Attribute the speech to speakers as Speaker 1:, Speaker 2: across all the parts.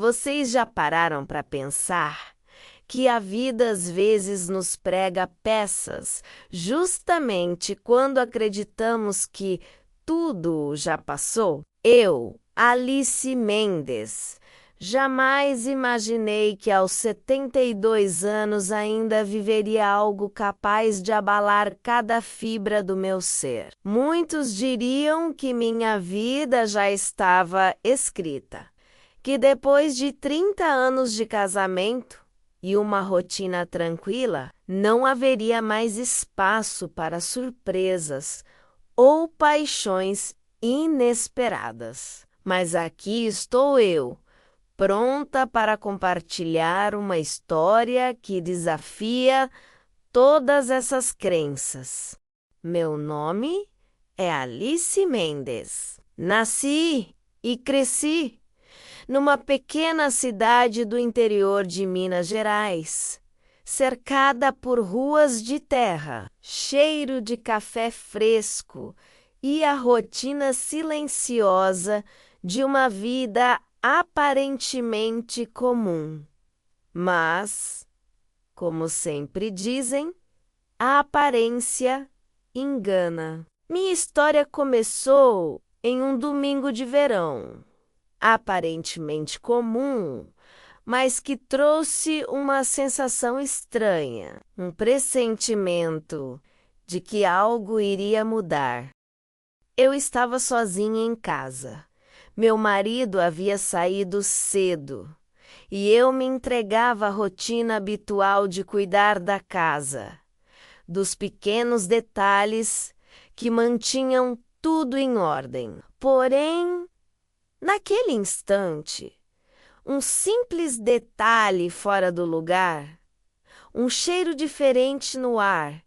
Speaker 1: Vocês já pararam para pensar que a vida às vezes nos prega peças justamente quando acreditamos que tudo já passou? Eu, Alice Mendes, jamais imaginei que aos 72 anos ainda viveria algo capaz de abalar cada fibra do meu ser. Muitos diriam que minha vida já estava escrita, que depois de 30 anos de casamento e uma rotina tranquila, não haveria mais espaço para surpresas ou paixões inesperadas. Mas aqui estou eu, pronta para compartilhar uma história que desafia todas essas crenças. Meu nome é Alice Mendes. Nasci e cresci numa pequena cidade do interior de Minas Gerais, cercada por ruas de terra, cheiro de café fresco e a rotina silenciosa de uma vida aparentemente comum. Mas, como sempre dizem, a aparência engana. Minha história começou em um domingo de verão, aparentemente comum, mas que trouxe uma sensação estranha, um pressentimento de que algo iria mudar. Eu estava sozinha em casa. Meu marido havia saído cedo e eu me entregava à rotina habitual de cuidar da casa, dos pequenos detalhes que mantinham tudo em ordem. Porém, naquele instante, um simples detalhe fora do lugar, um cheiro diferente no ar,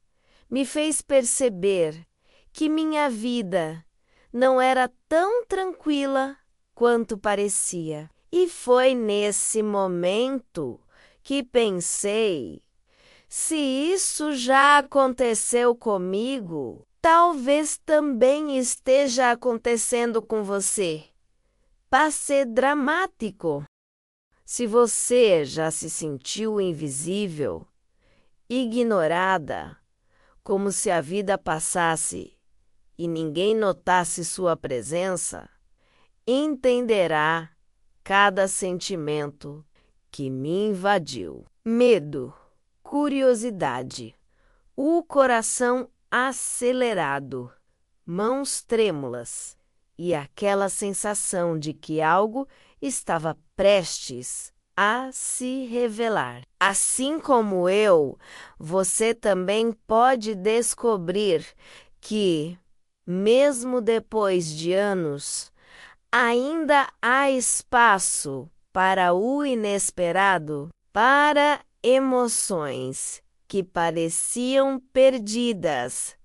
Speaker 1: me fez perceber que minha vida não era tão tranquila quanto parecia. E foi nesse momento que pensei: se isso já aconteceu comigo, talvez também esteja acontecendo com você. Passe dramático. Se você já se sentiu invisível, ignorada, como se a vida passasse e ninguém notasse sua presença, entenderá cada sentimento que me invadiu. Medo, curiosidade, o coração acelerado, mãos trêmulas e aquela sensação de que algo estava prestes a se revelar. Assim como eu, você também pode descobrir que, mesmo depois de anos, ainda há espaço para o inesperado, para emoções que pareciam perdidas,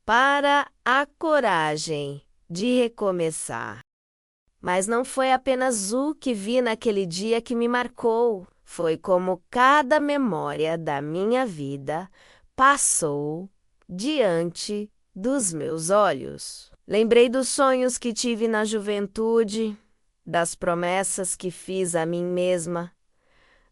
Speaker 1: para a coragem de recomeçar. Mas não foi apenas o que vi naquele dia que me marcou. Foi como cada memória da minha vida passou diante dos meus olhos. Lembrei dos sonhos que tive na juventude, das promessas que fiz a mim mesma,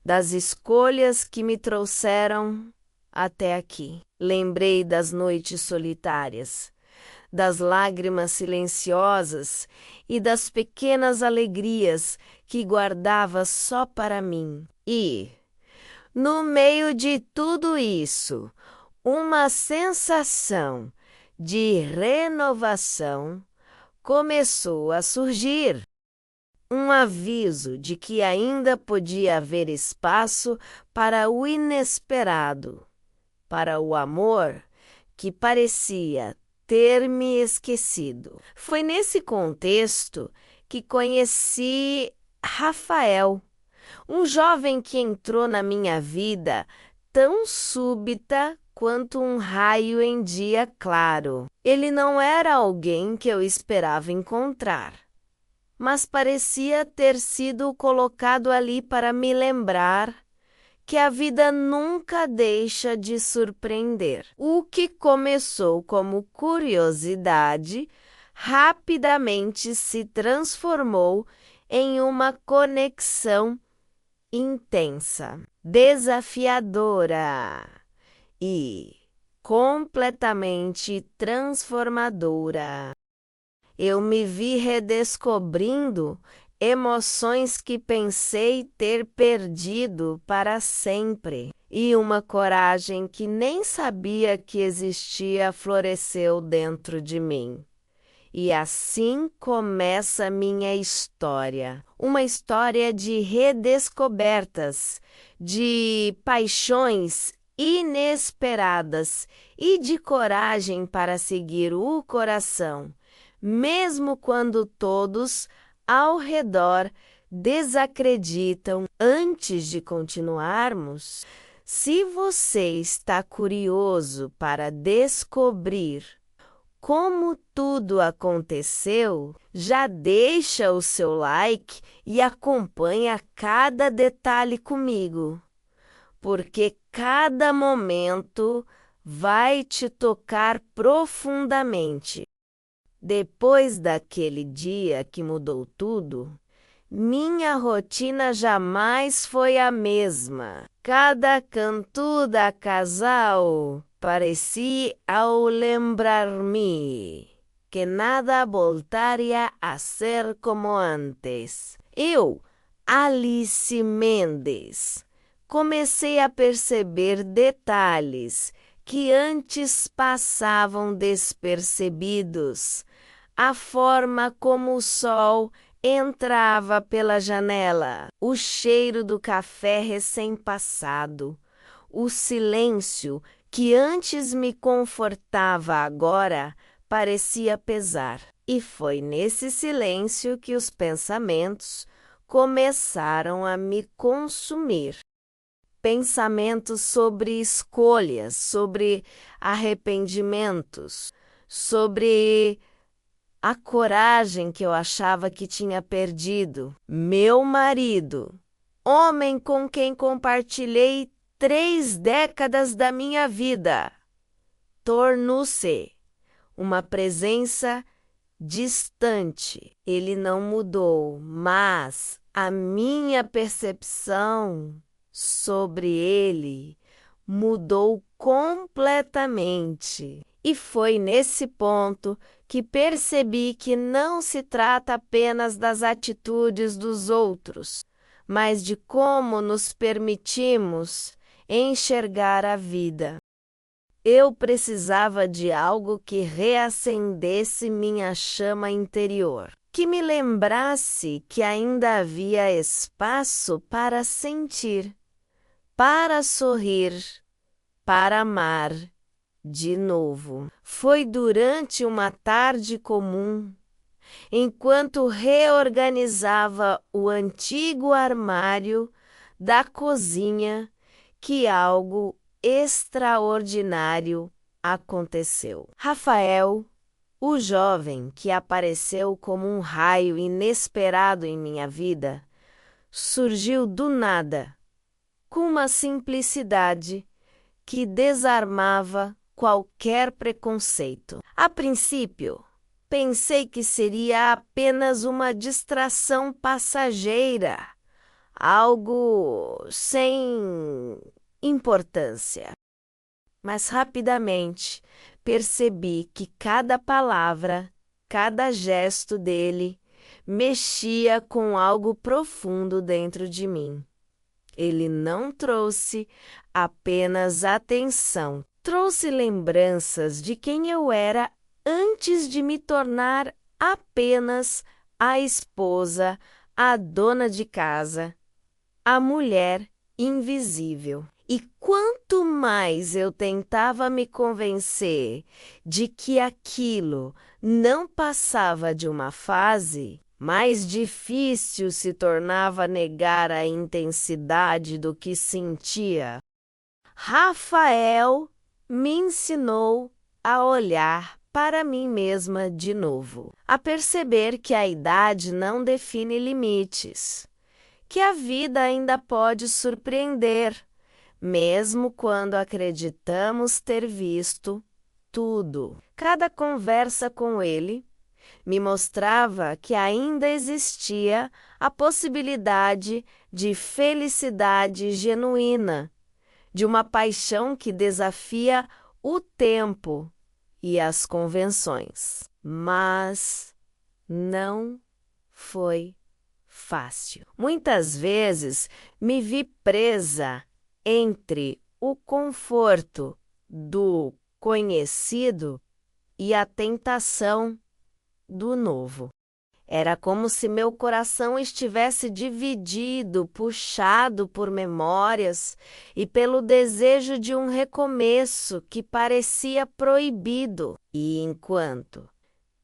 Speaker 1: das escolhas que me trouxeram até aqui. Lembrei das noites solitárias, das lágrimas silenciosas e das pequenas alegrias que guardava só para mim. E, no meio de tudo isso, uma sensação de renovação começou a surgir. Um aviso de que ainda podia haver espaço para o inesperado, para o amor que parecia ter me esquecido. Foi nesse contexto que conheci Rafael, um jovem que entrou na minha vida tão súbita quanto um raio em dia claro. Ele não era alguém que eu esperava encontrar, mas parecia ter sido colocado ali para me lembrar que a vida nunca deixa de surpreender. O que começou como curiosidade rapidamente se transformou em uma conexão intensa, desafiadora e completamente transformadora. Eu me vi redescobrindo emoções que pensei ter perdido para sempre, e uma coragem que nem sabia que existia floresceu dentro de mim. E assim começa minha história. Uma história de redescobertas, de paixões inesperadas e de coragem para seguir o coração, mesmo quando todos ao redor desacreditam. Antes de continuarmos, se você está curioso para descobrir como tudo aconteceu, já deixa o seu like e acompanha cada detalhe comigo, porque cada momento vai te tocar profundamente. Depois daquele dia que mudou tudo, minha rotina jamais foi a mesma. Cada canto da casal parecia ao lembrar-me que nada voltaria a ser como antes. Eu, Alice Mendes, comecei a perceber detalhes que antes passavam despercebidos. A forma como o sol entrava pela janela, o cheiro do café recém-passado, o silêncio que antes me confortava agora parecia pesar. E foi nesse silêncio que os pensamentos começaram a me consumir. Pensamentos sobre escolhas, sobre arrependimentos, sobre a coragem que eu achava que tinha perdido. Meu marido, homem com quem compartilhei 3 décadas da minha vida, tornou-se uma presença distante. Ele não mudou, mas a minha percepção sobre ele mudou completamente. E foi nesse ponto que percebi que não se trata apenas das atitudes dos outros, mas de como nos permitimos enxergar a vida. Eu precisava de algo que reacendesse minha chama interior, que me lembrasse que ainda havia espaço para sentir, para sorrir, para amar de novo. Foi durante uma tarde comum, enquanto reorganizava o antigo armário da cozinha, que algo extraordinário aconteceu. Rafael, o jovem que apareceu como um raio inesperado em minha vida, surgiu do nada, com uma simplicidade que desarmava qualquer preconceito. A princípio, pensei que seria apenas uma distração passageira, algo sem importância. Mas rapidamente percebi que cada palavra, cada gesto dele mexia com algo profundo dentro de mim. Ele não trouxe apenas atenção, trouxe lembranças de quem eu era antes de me tornar apenas a esposa, a dona de casa, a mulher invisível. E quanto mais eu tentava me convencer de que aquilo não passava de uma fase, mais difícil se tornava negar a intensidade do que sentia. Rafael me ensinou a olhar para mim mesma de novo, a perceber que a idade não define limites, que a vida ainda pode surpreender, mesmo quando acreditamos ter visto tudo. Cada conversa com ele me mostrava que ainda existia a possibilidade de felicidade genuína, de uma paixão que desafia o tempo e as convenções. Mas não foi fácil. Muitas vezes me vi presa entre o conforto do conhecido e a tentação do novo. Era como se meu coração estivesse dividido, puxado por memórias e pelo desejo de um recomeço que parecia proibido. E enquanto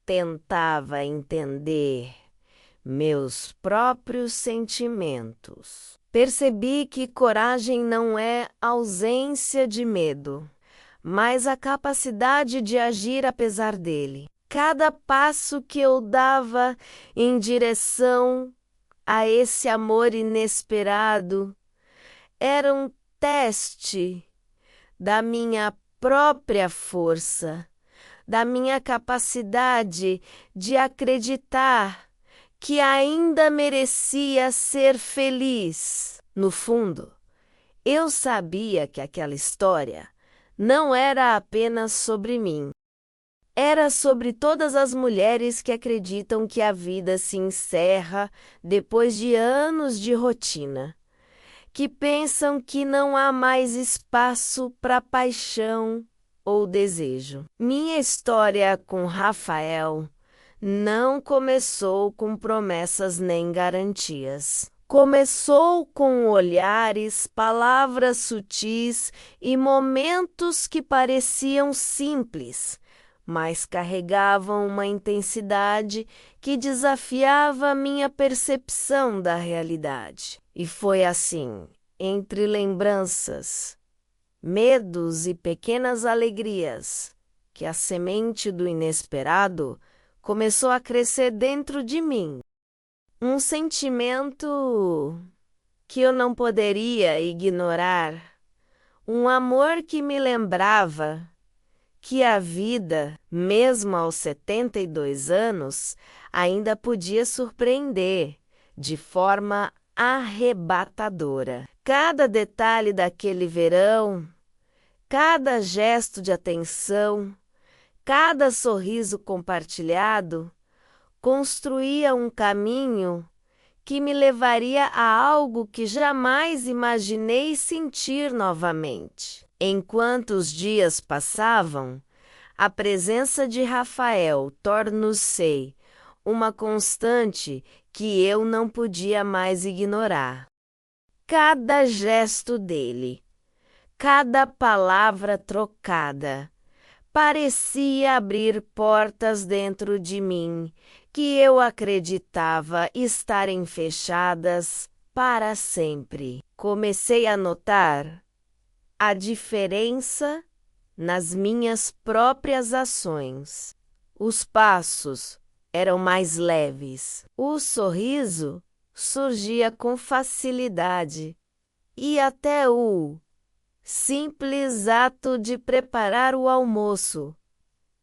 Speaker 1: tentava entender meus próprios sentimentos, percebi que coragem não é ausência de medo, mas a capacidade de agir apesar dele. Cada passo que eu dava em direção a esse amor inesperado era um teste da minha própria força, da minha capacidade de acreditar que ainda merecia ser feliz. No fundo, eu sabia que aquela história não era apenas sobre mim. Era sobre todas as mulheres que acreditam que a vida se encerra depois de anos de rotina, que pensam que não há mais espaço para paixão ou desejo. Minha história com Rafael não começou com promessas nem garantias. Começou com olhares, palavras sutis e momentos que pareciam simples, mas carregavam uma intensidade que desafiava a minha percepção da realidade. E foi assim, entre lembranças, medos e pequenas alegrias, que a semente do inesperado começou a crescer dentro de mim. Um sentimento que eu não poderia ignorar, um amor que me lembrava que a vida, mesmo aos 72 anos, ainda podia surpreender de forma arrebatadora. Cada detalhe daquele verão, cada gesto de atenção, cada sorriso compartilhado, construía um caminho que me levaria a algo que jamais imaginei sentir novamente. Enquanto os dias passavam, a presença de Rafael tornou-se uma constante que eu não podia mais ignorar. Cada gesto dele, cada palavra trocada, parecia abrir portas dentro de mim que eu acreditava estarem fechadas para sempre. Comecei a notar a diferença nas minhas próprias ações. Os passos eram mais leves. O sorriso surgia com facilidade. E até o simples ato de preparar o almoço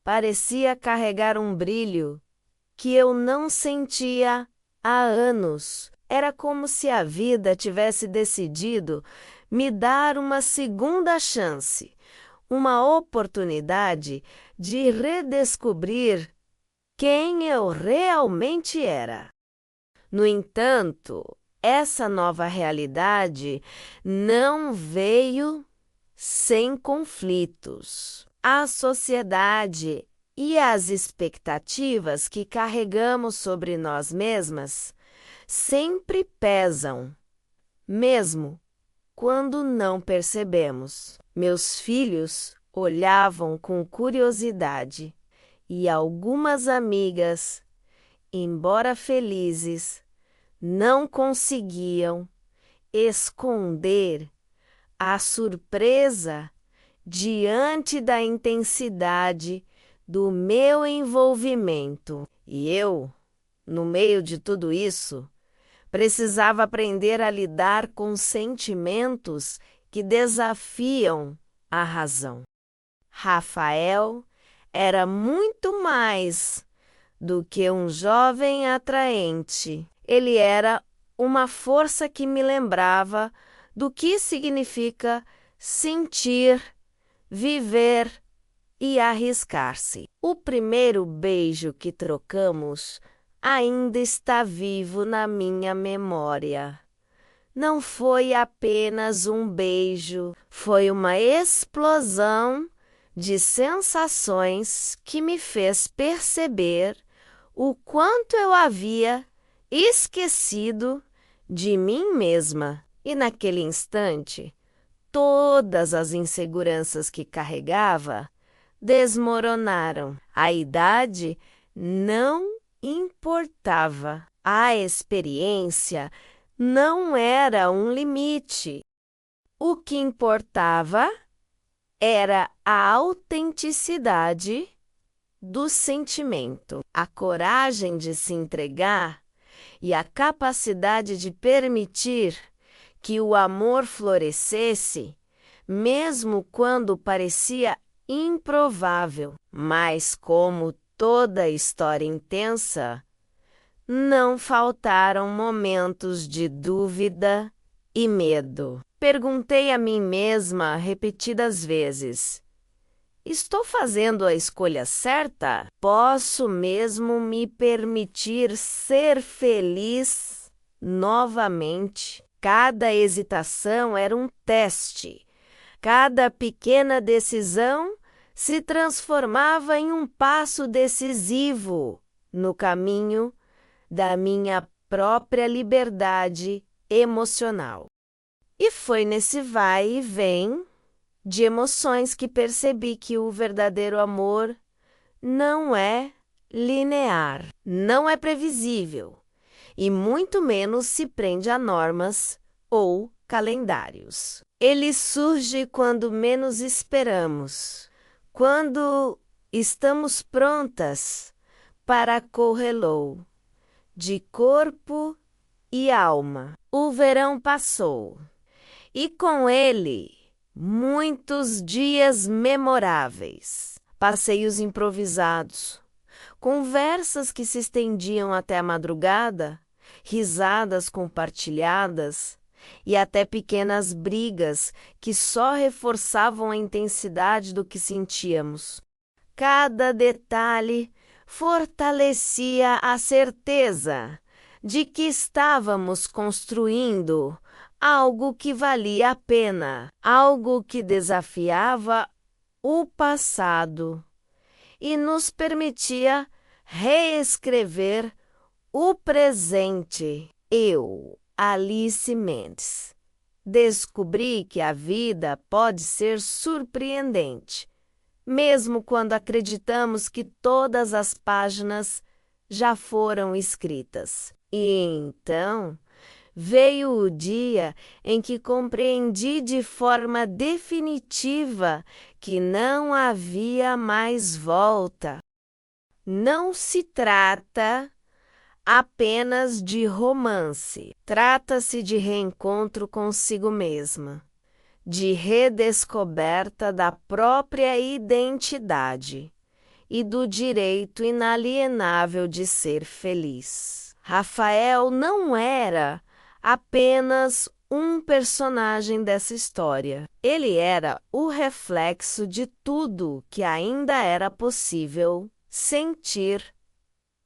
Speaker 1: parecia carregar um brilho que eu não sentia há anos. Era como se a vida tivesse decidido me dar uma segunda chance, uma oportunidade de redescobrir quem eu realmente era. No entanto, essa nova realidade não veio sem conflitos. A sociedade e as expectativas que carregamos sobre nós mesmas sempre pesam, mesmo quando não percebemos. Meus filhos olhavam com curiosidade e algumas amigas, embora felizes, não conseguiam esconder a surpresa diante da intensidade do meu envolvimento. E eu, no meio de tudo isso, precisava aprender a lidar com sentimentos que desafiam a razão. Rafael era muito mais do que um jovem atraente. Ele era uma força que me lembrava do que significa sentir, viver e arriscar-se. O primeiro beijo que trocamos ainda está vivo na minha memória. Não foi apenas um beijo, foi uma explosão de sensações que me fez perceber o quanto eu havia esquecido de mim mesma. E naquele instante, todas as inseguranças que carregava desmoronaram. A idade não importava. A experiência não era um limite. O que importava era a autenticidade do sentimento, a coragem de se entregar e a capacidade de permitir que o amor florescesse, mesmo quando parecia improvável. Mas, como toda história intensa, não faltaram momentos de dúvida e medo. Perguntei a mim mesma repetidas vezes: estou fazendo a escolha certa? Posso mesmo me permitir ser feliz novamente? Cada hesitação era um teste. Cada pequena decisão se transformava em um passo decisivo no caminho da minha própria liberdade emocional. E foi nesse vai e vem de emoções que percebi que o verdadeiro amor não é linear, não é previsível e muito menos se prende a normas ou calendários. Ele surge quando menos esperamos, quando estamos prontas para corrê-lo, de corpo e alma. O verão passou e com ele muitos dias memoráveis, passeios improvisados, conversas que se estendiam até a madrugada, risadas compartilhadas e até pequenas brigas que só reforçavam a intensidade do que sentíamos. Cada detalhe fortalecia a certeza de que estávamos construindo algo que valia a pena, algo que desafiava o passado e nos permitia reescrever o presente. Eu, Alice Mendes, descobri que a vida pode ser surpreendente, mesmo quando acreditamos que todas as páginas já foram escritas. E então veio o dia em que compreendi de forma definitiva que não havia mais volta. Não se trata apenas de romance. Trata-se de reencontro consigo mesma, de redescoberta da própria identidade e do direito inalienável de ser feliz. Rafael não era apenas um personagem dessa história. Ele era o reflexo de tudo que ainda era possível sentir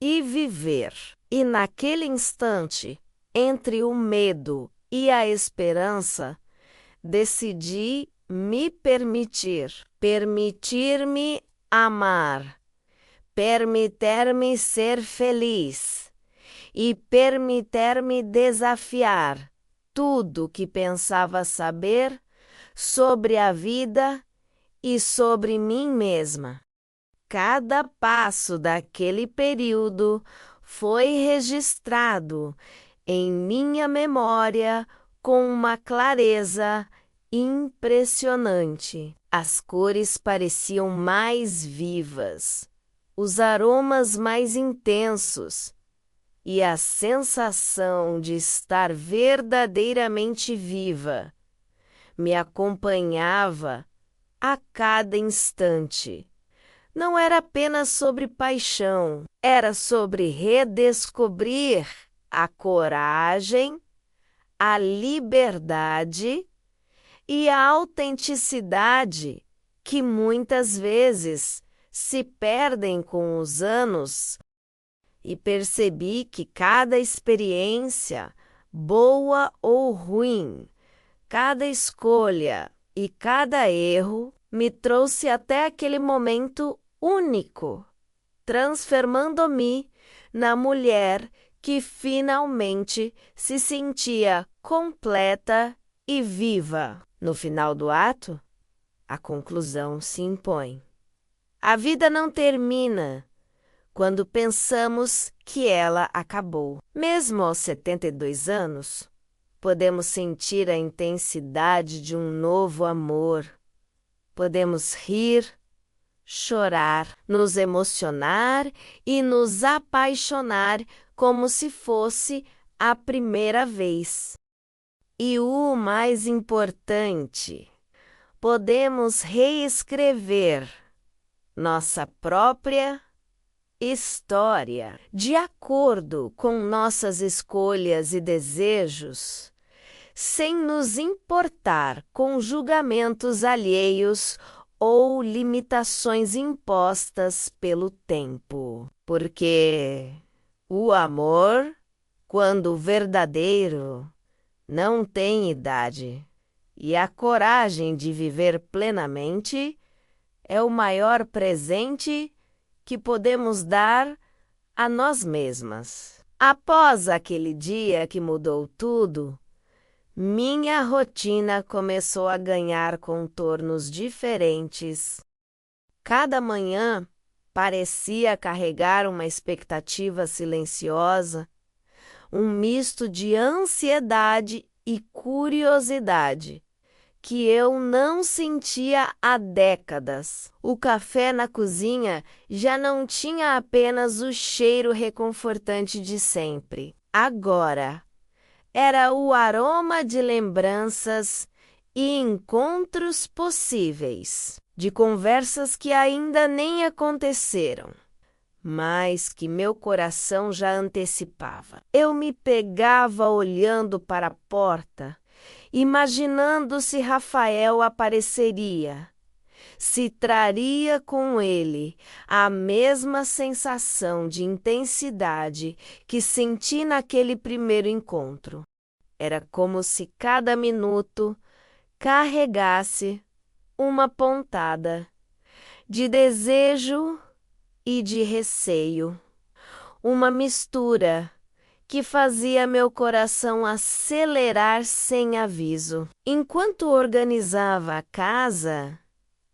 Speaker 1: e viver. E naquele instante, entre o medo e a esperança, decidi me permitir-me amar, permitir-me ser feliz e permitir-me desafiar tudo que pensava saber sobre a vida e sobre mim mesma. Cada passo daquele período foi registrado em minha memória com uma clareza impressionante. As cores pareciam mais vivas, os aromas mais intensos, e a sensação de estar verdadeiramente viva me acompanhava a cada instante, Não era apenas sobre paixão, era sobre redescobrir a coragem, a liberdade e a autenticidade que muitas vezes se perdem com os anos, e percebi que cada experiência, boa ou ruim, cada escolha e cada erro me trouxe até aquele momento único, transformando-me na mulher que finalmente se sentia completa e viva. No final do ato, a conclusão se impõe. A vida não termina quando pensamos que ela acabou. Mesmo aos 72 anos, podemos sentir a intensidade de um novo amor. Podemos rir, chorar, nos emocionar e nos apaixonar como se fosse a primeira vez. E o mais importante, podemos reescrever nossa própria história de acordo com nossas escolhas e desejos, sem nos importar com julgamentos alheios ou limitações impostas pelo tempo. Porque o amor, quando verdadeiro, não tem idade, e a coragem de viver plenamente é o maior presente que podemos dar a nós mesmas. Após aquele dia que mudou tudo, minha rotina começou a ganhar contornos diferentes. Cada manhã parecia carregar uma expectativa silenciosa, um misto de ansiedade e curiosidade que eu não sentia há décadas. O café na cozinha já não tinha apenas o cheiro reconfortante de sempre. Agora, era o aroma de lembranças e encontros possíveis, de conversas que ainda nem aconteceram, mas que meu coração já antecipava. Eu me pegava olhando para a porta, imaginando se Rafael apareceria, se traria com ele a mesma sensação de intensidade que senti naquele primeiro encontro. Era como se cada minuto carregasse uma pontada de desejo e de receio, uma mistura que fazia meu coração acelerar sem aviso. Enquanto organizava a casa,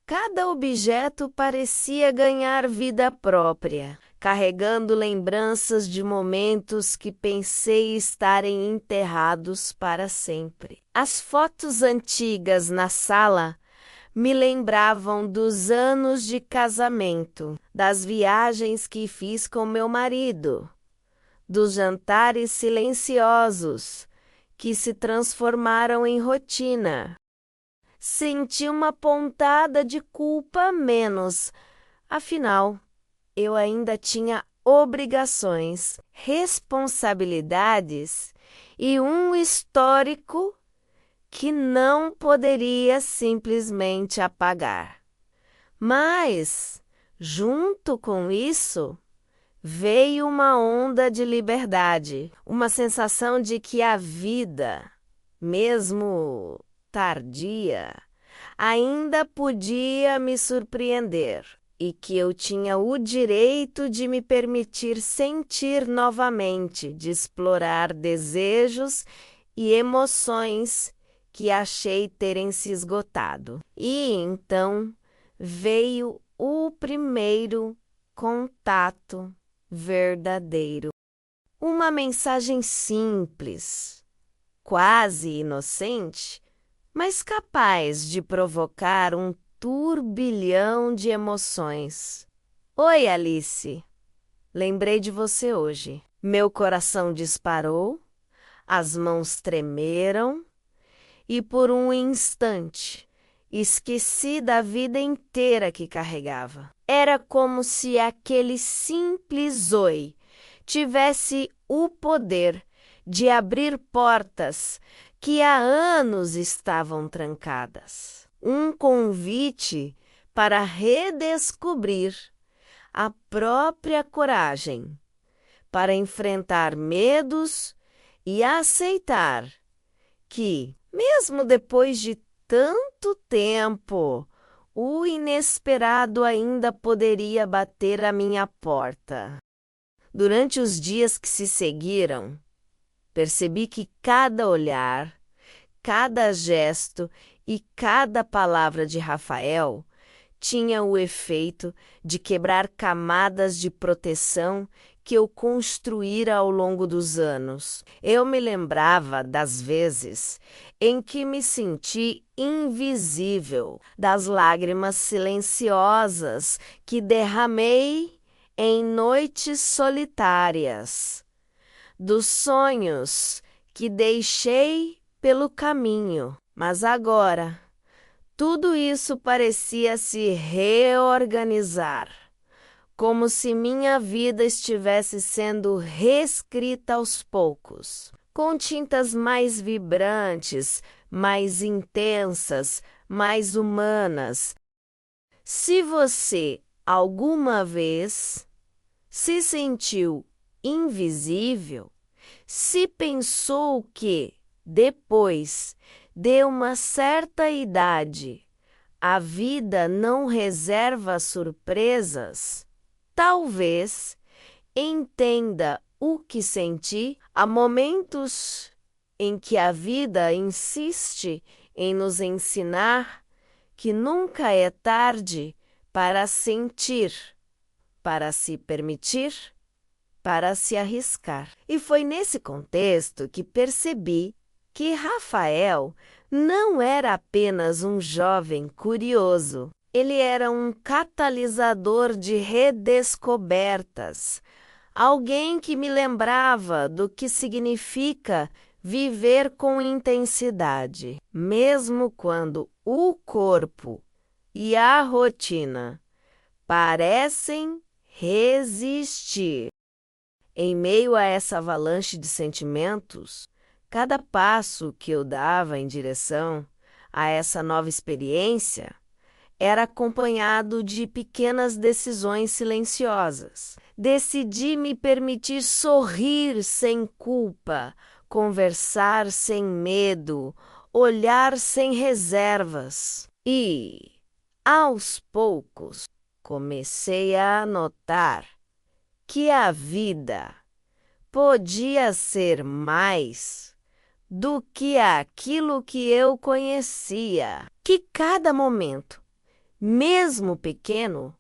Speaker 1: cada objeto parecia ganhar vida própria, carregando lembranças de momentos que pensei estarem enterrados para sempre. As fotos antigas na sala me lembravam dos anos de casamento, das viagens que fiz com meu marido, dos jantares silenciosos que se transformaram em rotina. Senti uma pontada de culpa a menos, afinal, eu ainda tinha obrigações, responsabilidades e um histórico que não poderia simplesmente apagar. Mas, junto com isso, veio uma onda de liberdade, uma sensação de que a vida, mesmo tardia, ainda podia me surpreender e que eu tinha o direito de me permitir sentir novamente, de explorar desejos e emoções que achei terem se esgotado. E então veio o primeiro contato verdadeiro. Uma mensagem simples, quase inocente, mas capaz de provocar um turbilhão de emoções. Oi, Alice. Lembrei de você hoje. Meu coração disparou, as mãos tremeram e por um instante Esqueci da vida inteira que carregava. Era como se aquele simples oi tivesse o poder de abrir portas que há anos estavam trancadas. Um convite para redescobrir a própria coragem, para enfrentar medos e aceitar que, mesmo depois de tanto tempo, o inesperado ainda poderia bater à minha porta. Durante os dias que se seguiram, percebi que cada olhar, cada gesto e cada palavra de Rafael tinha o efeito de quebrar camadas de proteção que eu construíra ao longo dos anos. Eu me lembrava das vezes em que me senti invisível, das lágrimas silenciosas que derramei em noites solitárias, dos sonhos que deixei pelo caminho. Mas agora, tudo isso parecia se reorganizar, como se minha vida estivesse sendo reescrita aos poucos, com tintas mais vibrantes, mais intensas, mais humanas. Se você alguma vez se sentiu invisível, se pensou que, depois de uma certa idade, a vida não reserva surpresas, talvez entenda o que senti. Há momentos em que a vida insiste em nos ensinar que nunca é tarde para sentir, para se permitir, para se arriscar. E foi nesse contexto que percebi que Rafael não era apenas um jovem curioso. Ele era um catalisador de redescobertas, alguém que me lembrava do que significa viver com intensidade, mesmo quando o corpo e a rotina parecem resistir. Em meio a essa avalanche de sentimentos, cada passo que eu dava em direção a essa nova experiência era acompanhado de pequenas decisões silenciosas. Decidi me permitir sorrir sem culpa, conversar sem medo, olhar sem reservas. E, aos poucos, comecei a notar que a vida podia ser mais do que aquilo que eu conhecia, que cada momento, mesmo pequeno,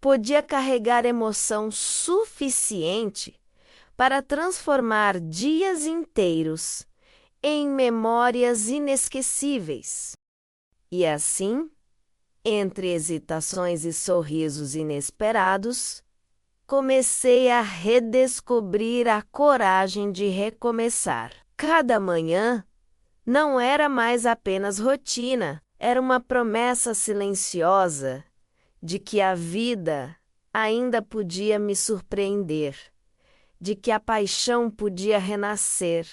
Speaker 1: podia carregar emoção suficiente para transformar dias inteiros em memórias inesquecíveis. E assim, entre hesitações e sorrisos inesperados, comecei a redescobrir a coragem de recomeçar. Cada manhã não era mais apenas rotina, era uma promessa silenciosa de que a vida ainda podia me surpreender, de que a paixão podia renascer,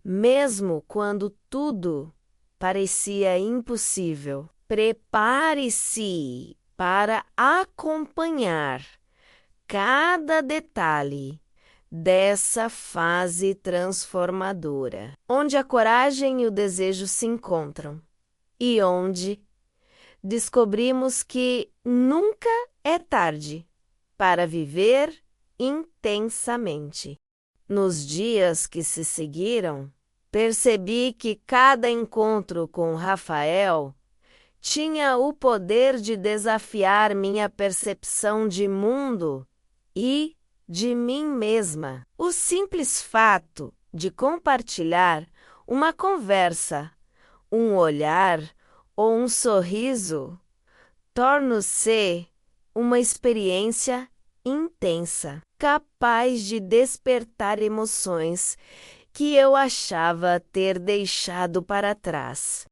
Speaker 1: mesmo quando tudo parecia impossível. Prepare-se para acompanhar cada detalhe dessa fase transformadora, onde a coragem e o desejo se encontram e onde descobrimos que nunca é tarde para viver intensamente. Nos dias que se seguiram, percebi que cada encontro com Rafael tinha o poder de desafiar minha percepção de mundo e de mim mesma. O simples fato de compartilhar uma conversa, um olhar ou um sorriso torna-se uma experiência intensa, capaz de despertar emoções que eu achava ter deixado para trás.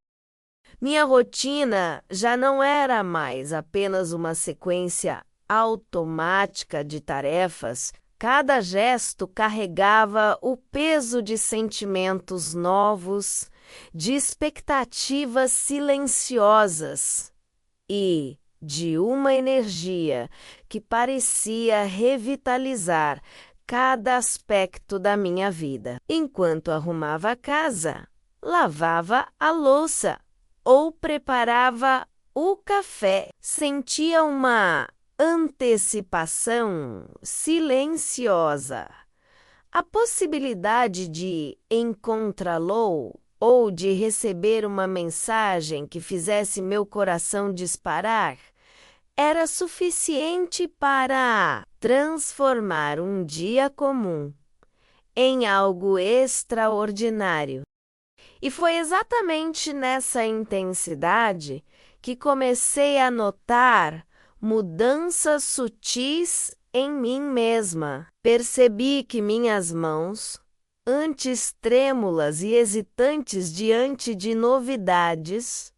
Speaker 1: Minha rotina já não era mais apenas uma sequência automática de tarefas. Cada gesto carregava o peso de sentimentos novos, de expectativas silenciosas e de uma energia que parecia revitalizar cada aspecto da minha vida. Enquanto arrumava a casa, lavava a louça ou preparava o café, sentia uma antecipação silenciosa. A possibilidade de encontrá-lo ou de receber uma mensagem que fizesse meu coração disparar era suficiente para transformar um dia comum em algo extraordinário. E foi exatamente nessa intensidade que comecei a notar mudanças sutis em mim mesma. Percebi que minhas mãos, antes trêmulas e hesitantes diante de novidades,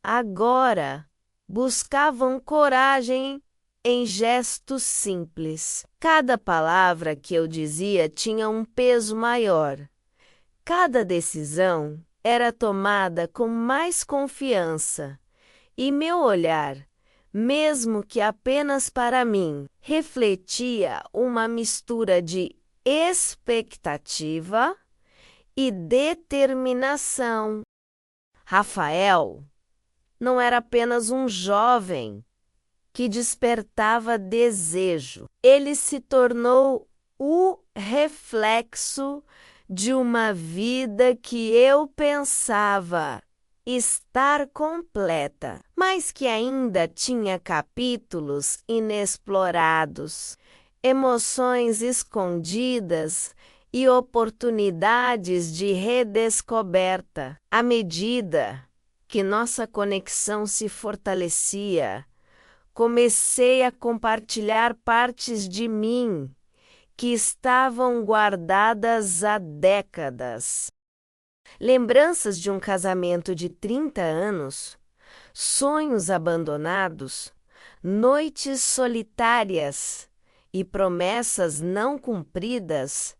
Speaker 1: agora buscavam coragem em gestos simples. Cada palavra que eu dizia tinha um peso maior. Cada decisão era tomada com mais confiança, e meu olhar, mesmo que apenas para mim, refletia uma mistura de expectativa e determinação. Rafael não era apenas um jovem que despertava desejo. Ele se tornou o reflexo de uma vida que eu pensava estar completa, mas que ainda tinha capítulos inexplorados, emoções escondidas e oportunidades de redescoberta. À medida que nossa conexão se fortalecia, comecei a compartilhar partes de mim que estavam guardadas há décadas. Lembranças de um casamento de 30 anos, sonhos abandonados, noites solitárias e promessas não cumpridas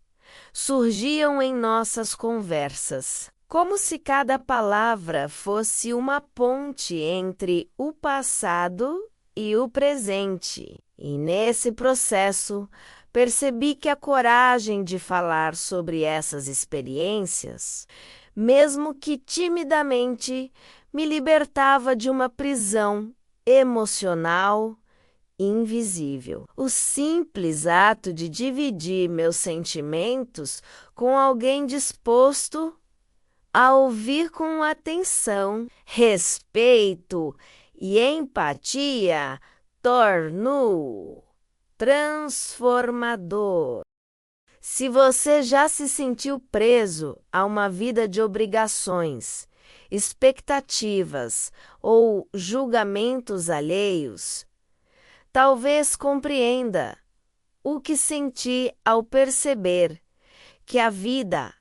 Speaker 1: surgiam em nossas conversas, como se cada palavra fosse uma ponte entre o passado e o presente. E nesse processo, percebi que a coragem de falar sobre essas experiências, mesmo que timidamente, me libertava de uma prisão emocional invisível. O simples ato de dividir meus sentimentos com alguém disposto a ouvir com atenção, respeito e empatia tornou transformador. Se você já se sentiu preso a uma vida de obrigações, expectativas ou julgamentos alheios, talvez compreenda o que senti ao perceber que a vida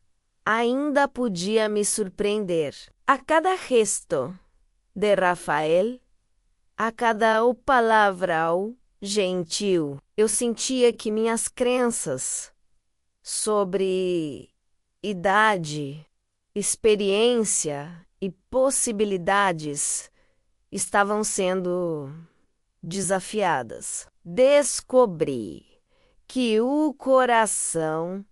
Speaker 1: ainda podia me surpreender. A cada gesto de Rafael, a cada palavra gentil, eu sentia que minhas crenças sobre idade, experiência e possibilidades estavam sendo desafiadas. Descobri que o coração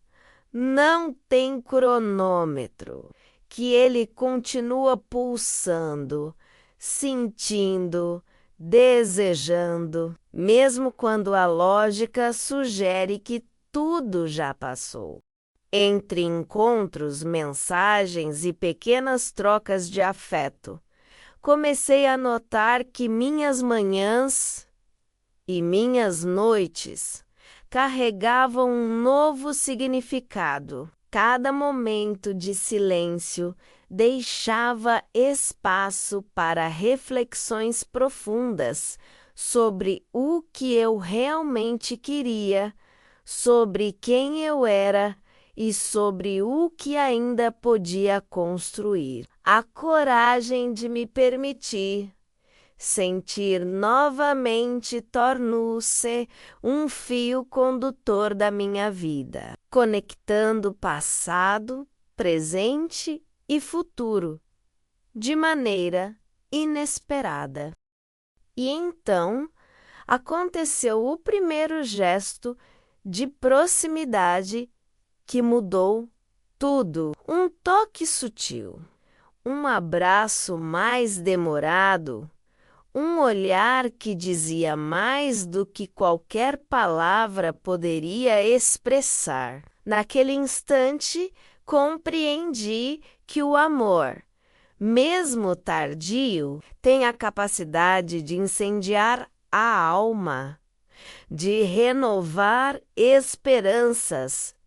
Speaker 1: não tem cronômetro, que ele continua pulsando, sentindo, desejando, mesmo quando a lógica sugere que tudo já passou. Entre encontros, mensagens e pequenas trocas de afeto, comecei a notar que minhas manhãs e minhas noites carregavam um novo significado. Cada momento de silêncio deixava espaço para reflexões profundas sobre o que eu realmente queria, sobre quem eu era e sobre o que ainda podia construir. A coragem de me permitir sentir novamente tornou-se um fio condutor da minha vida, conectando passado, presente e futuro de maneira inesperada. E então aconteceu o primeiro gesto de proximidade que mudou tudo. Um toque sutil, um abraço mais demorado, um olhar que dizia mais do que qualquer palavra poderia expressar. Naquele instante, compreendi que o amor, mesmo tardio, tem a capacidade de incendiar a alma, de renovar esperanças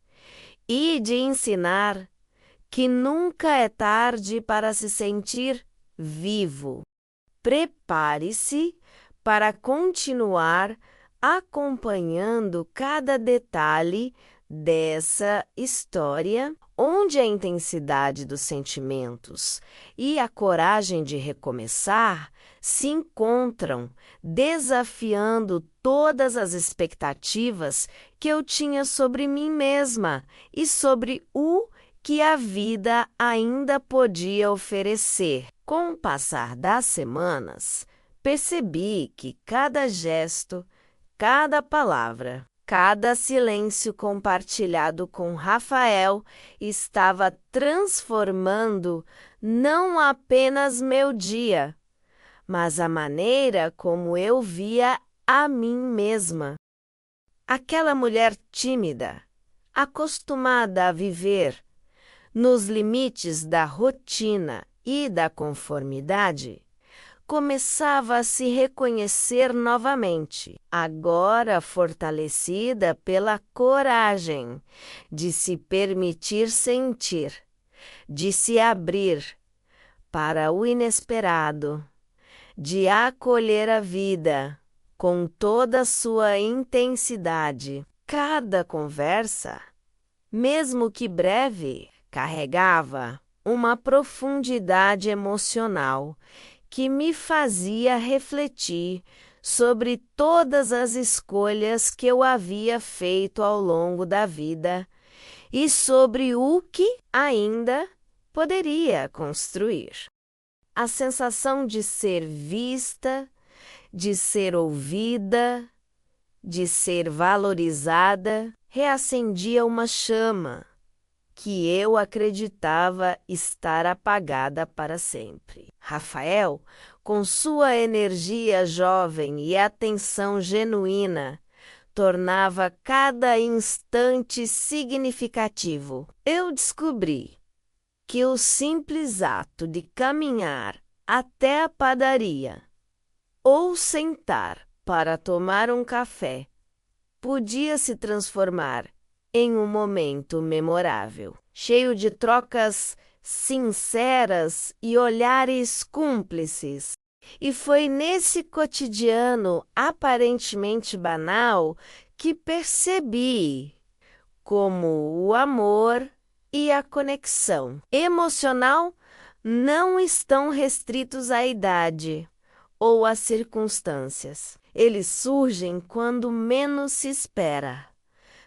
Speaker 1: e de ensinar que nunca é tarde para se sentir vivo. Prepare-se para continuar acompanhando cada detalhe dessa história, onde a intensidade dos sentimentos e a coragem de recomeçar se encontram, desafiando todas as expectativas que eu tinha sobre mim mesma e sobre o que a vida ainda podia oferecer. Com o passar das semanas, percebi que cada gesto, cada palavra, cada silêncio compartilhado com Rafael estava transformando não apenas meu dia, mas a maneira como eu via a mim mesma. Aquela mulher tímida, acostumada a viver nos limites da rotina e da conformidade, começava a se reconhecer novamente, agora fortalecida pela coragem de se permitir sentir, de se abrir para o inesperado, de acolher a vida com toda a sua intensidade. Cada conversa, mesmo que breve, carregava uma profundidade emocional que me fazia refletir sobre todas as escolhas que eu havia feito ao longo da vida e sobre o que ainda poderia construir. A sensação de ser vista, de ser ouvida, de ser valorizada, reacendia uma chama que eu acreditava estar apagada para sempre. Rafael, com sua energia jovem e atenção genuína, tornava cada instante significativo. Eu descobri que o simples ato de caminhar até a padaria ou sentar para tomar um café podia se transformar em um momento memorável, cheio de trocas sinceras e olhares cúmplices. E foi nesse cotidiano aparentemente banal que percebi como o amor e a conexão emocional não estão restritos à idade ou às circunstâncias. Eles surgem quando menos se espera,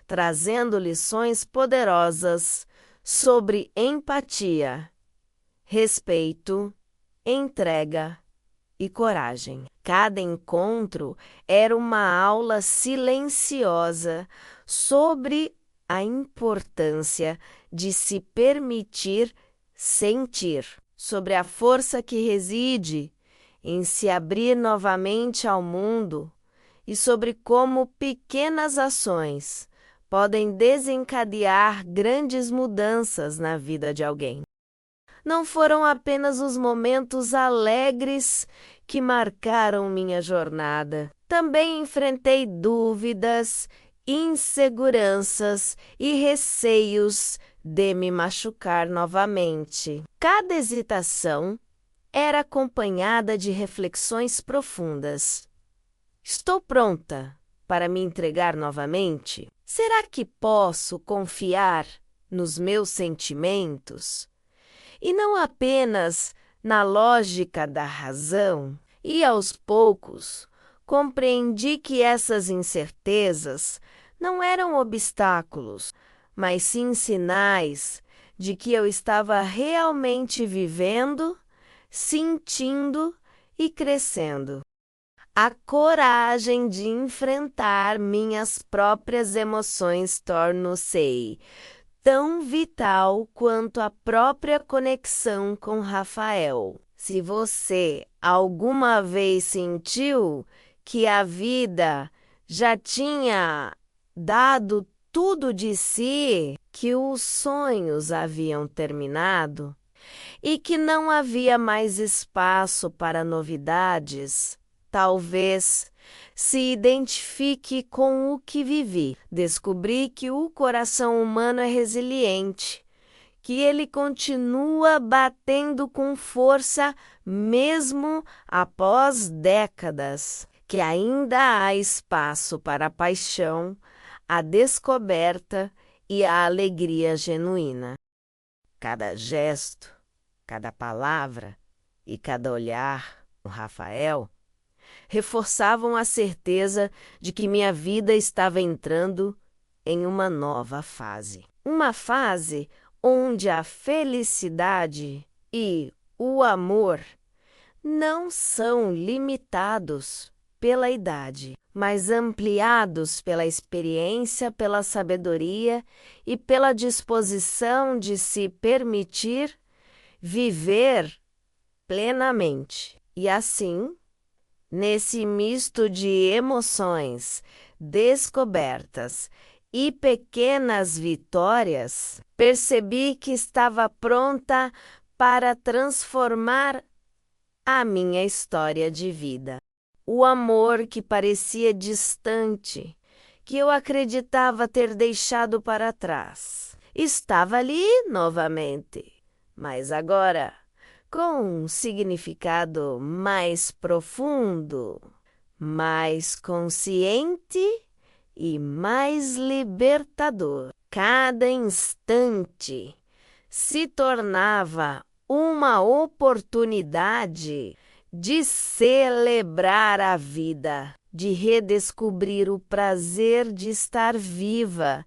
Speaker 1: trazendo lições poderosas sobre empatia, respeito, entrega e coragem. Cada encontro era uma aula silenciosa sobre a importância de se permitir sentir, sobre a força que reside em se abrir novamente ao mundo e sobre como pequenas ações podem desencadear grandes mudanças na vida de alguém. Não foram apenas os momentos alegres que marcaram minha jornada. Também enfrentei dúvidas, inseguranças e receios de me machucar novamente. Cada hesitação era acompanhada de reflexões profundas. Estou pronta para me entregar novamente? Será que posso confiar nos meus sentimentos, e não apenas na lógica da razão, e aos poucos compreendi que essas incertezas não eram obstáculos, mas sim sinais de que eu estava realmente vivendo, sentindo e crescendo. A coragem de enfrentar minhas próprias emoções tornou-se tão vital quanto a própria conexão com Rafael. Se você alguma vez sentiu que a vida já tinha dado tudo de si, que os sonhos haviam terminado e que não havia mais espaço para novidades, talvez se identifique com o que vivi. Descobri que o coração humano é resiliente, que ele continua batendo com força mesmo após décadas, que ainda há espaço para a paixão, a descoberta e a alegria genuína. Cada gesto, cada palavra e cada olhar, o Rafael, reforçavam a certeza de que minha vida estava entrando em uma nova fase. Uma fase onde a felicidade e o amor não são limitados pela idade, mas ampliados pela experiência, pela sabedoria e pela disposição de se permitir viver plenamente. E assim, nesse misto de emoções, descobertas e pequenas vitórias, percebi que estava pronta para transformar a minha história de vida. O amor que parecia distante, que eu acreditava ter deixado para trás, estava ali novamente, mas agora com um significado mais profundo, mais consciente e mais libertador. Cada instante se tornava uma oportunidade de celebrar a vida, de redescobrir o prazer de estar viva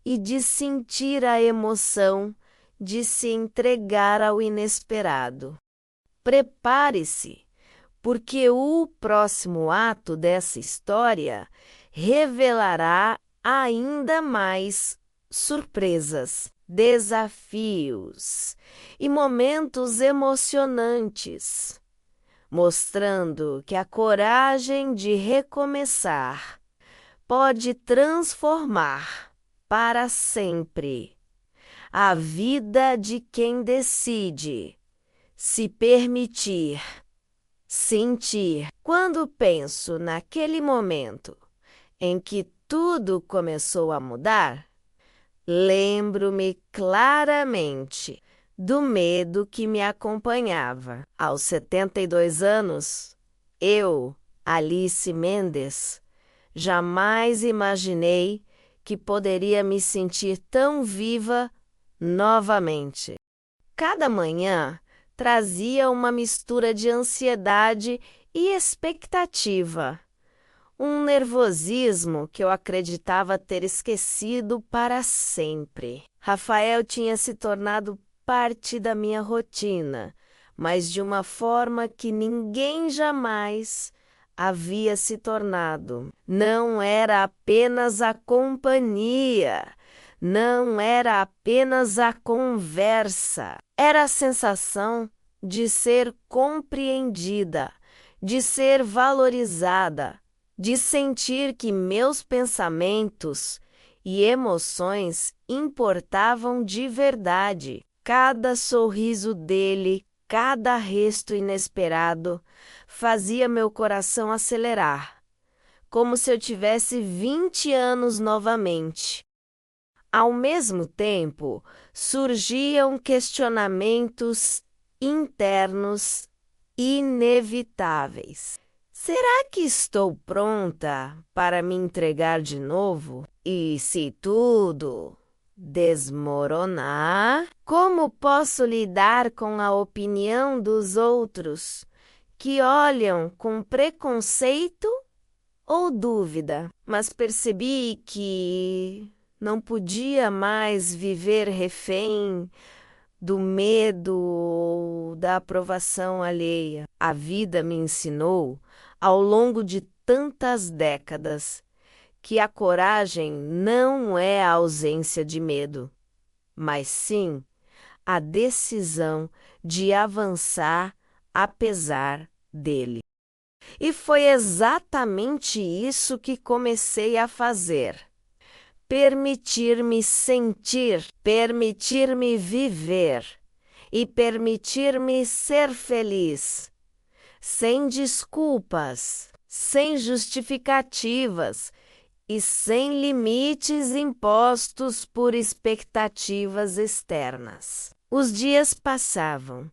Speaker 1: e de sentir a emoção de se entregar ao inesperado. Prepare-se, porque o próximo ato dessa história revelará ainda mais surpresas, desafios e momentos emocionantes, mostrando que a coragem de recomeçar pode transformar para sempre a vida de quem decide se permitir sentir. Quando penso naquele momento em que tudo começou a mudar, lembro-me claramente do medo que me acompanhava. Aos 72 anos, eu, Alice Mendes, jamais imaginei que poderia me sentir tão viva novamente. Cada manhã trazia uma mistura de ansiedade e expectativa, um nervosismo que eu acreditava ter esquecido para sempre. Rafael tinha se tornado parte da minha rotina, mas de uma forma que ninguém jamais havia se tornado. Não era apenas a companhia, não era apenas a conversa, era a sensação de ser compreendida, de ser valorizada, de sentir que meus pensamentos e emoções importavam de verdade. Cada sorriso dele, cada gesto inesperado, fazia meu coração acelerar, como se eu tivesse 20 anos novamente. Ao mesmo tempo, surgiam questionamentos internos inevitáveis. Será que estou pronta para me entregar de novo? E se tudo desmoronar? Como posso lidar com a opinião dos outros que olham com preconceito ou dúvida? Mas percebi que não podia mais viver refém do medo ou da aprovação alheia. A vida me ensinou, ao longo de tantas décadas, que a coragem não é a ausência de medo, mas sim a decisão de avançar apesar dele. E foi exatamente isso que comecei a fazer. Permitir-me sentir, permitir-me viver e permitir-me ser feliz, sem desculpas, sem justificativas e sem limites impostos por expectativas externas. Os dias passavam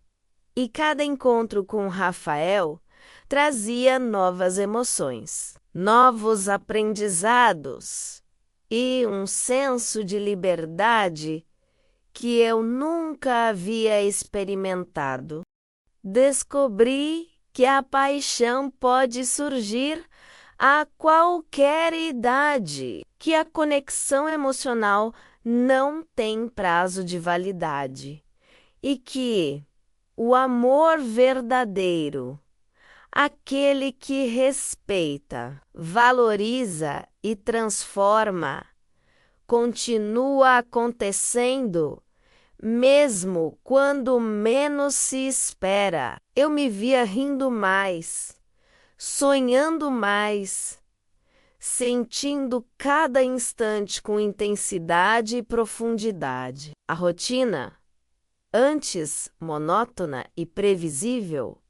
Speaker 1: e cada encontro com Rafael trazia novas emoções, novos aprendizados e um senso de liberdade que eu nunca havia experimentado. Descobri que a paixão pode surgir a qualquer idade, que a conexão emocional não tem prazo de validade e que o amor verdadeiro, aquele que respeita, valoriza e transforma, continua acontecendo, mesmo quando menos se espera. Eu me via rindo mais, sonhando mais, sentindo cada instante com intensidade e profundidade. A rotina, antes monótona e previsível,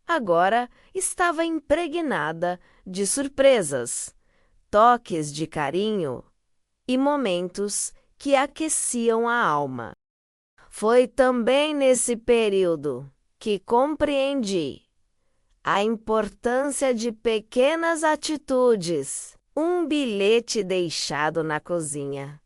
Speaker 1: agora estava impregnada de surpresas, toques de carinho e momentos que aqueciam a alma. Foi também nesse período que compreendi a importância de pequenas atitudes, um bilhete deixado na cozinha,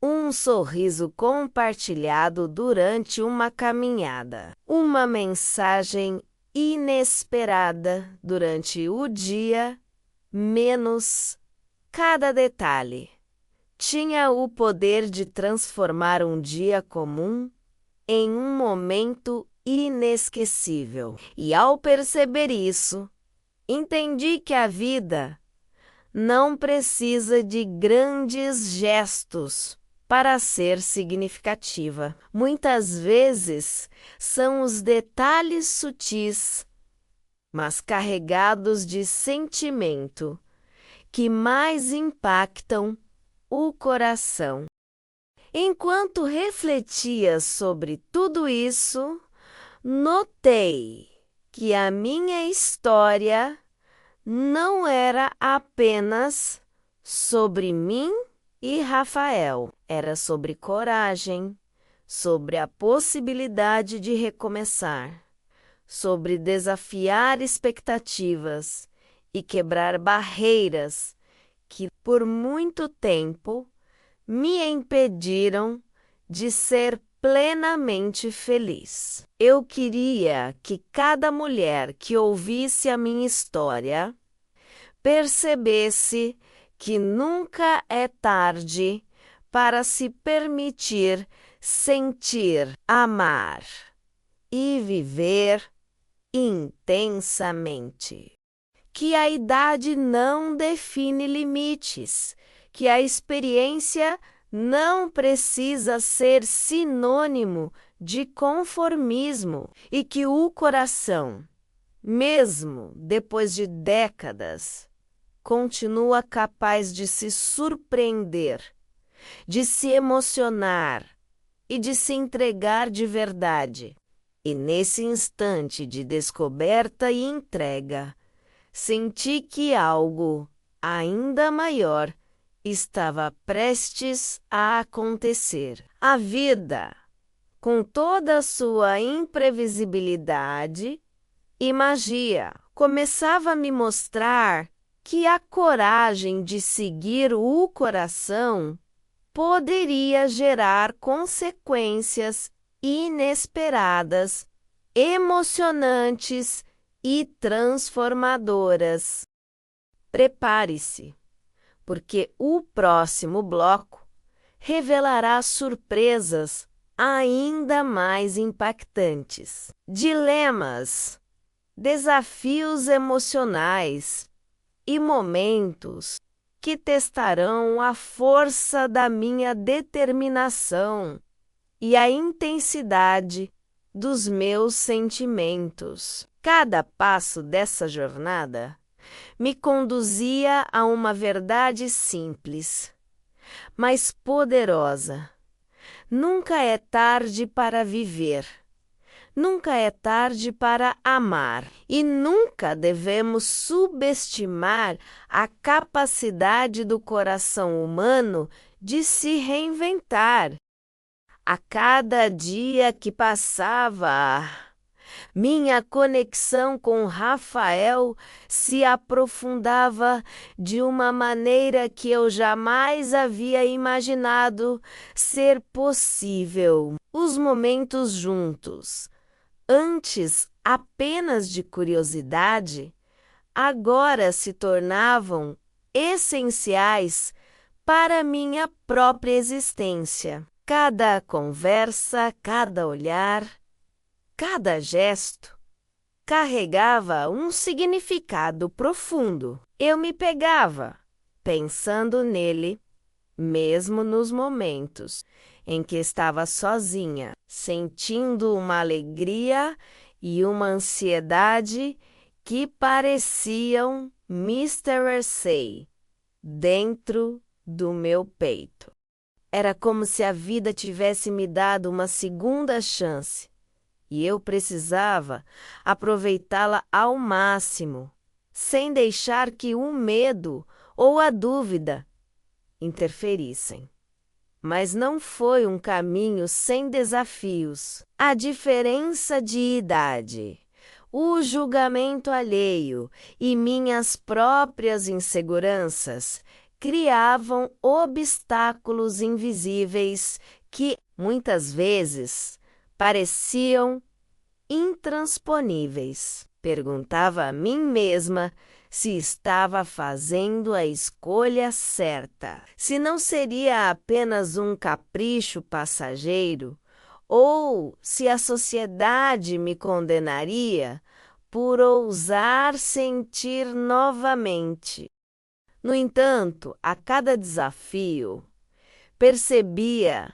Speaker 1: um sorriso compartilhado durante uma caminhada, uma mensagem inesperada durante o dia, menos cada detalhe. Tinha o poder de transformar um dia comum em um momento inesquecível. E ao perceber isso, entendi que a vida não precisa de grandes gestos para ser significativa. Muitas vezes são os detalhes sutis, mas carregados de sentimento, que mais impactam o coração. Enquanto refletia sobre tudo isso, notei que a minha história não era apenas sobre mim e Rafael. Era sobre coragem, sobre a possibilidade de recomeçar, sobre desafiar expectativas e quebrar barreiras que por muito tempo me impediram de ser plenamente feliz. Eu queria que cada mulher que ouvisse a minha história percebesse que nunca é tarde para se permitir sentir, amar e viver intensamente. Que a idade não define limites, que a experiência não precisa ser sinônimo de conformismo e que o coração, mesmo depois de décadas, continua capaz de se surpreender, de se emocionar e de se entregar de verdade. E nesse instante de descoberta e entrega, senti que algo ainda maior estava prestes a acontecer. A vida, com toda a sua imprevisibilidade e magia, começava a me mostrar que a coragem de seguir o coração poderia gerar consequências inesperadas, emocionantes e transformadoras. Prepare-se, porque o próximo bloco revelará surpresas ainda mais impactantes. Dilemas, desafios emocionais e momentos que testarão a força da minha determinação e a intensidade dos meus sentimentos. Cada passo dessa jornada me conduzia a uma verdade simples, mas poderosa. Nunca é tarde para viver. Nunca é tarde para amar. E nunca devemos subestimar a capacidade do coração humano de se reinventar. A cada dia que passava, minha conexão com Rafael se aprofundava de uma maneira que eu jamais havia imaginado ser possível. Os momentos juntos, antes apenas de curiosidade, agora se tornavam essenciais para minha própria existência. Cada conversa, cada olhar, cada gesto carregava um significado profundo. Eu me pegava, pensando nele, mesmo nos momentos em que estava sozinha, sentindo uma alegria e uma ansiedade que pareciam Mr. dentro do meu peito. Era como se a vida tivesse me dado uma segunda chance e eu precisava aproveitá-la ao máximo, sem deixar que o medo ou a dúvida interferissem. Mas não foi um caminho sem desafios. A diferença de idade, o julgamento alheio e minhas próprias inseguranças criavam obstáculos invisíveis que, muitas vezes, pareciam intransponíveis. Perguntava a mim mesma se estava fazendo a escolha certa, se não seria apenas um capricho passageiro, ou se a sociedade me condenaria por ousar sentir novamente. No entanto, a cada desafio, percebia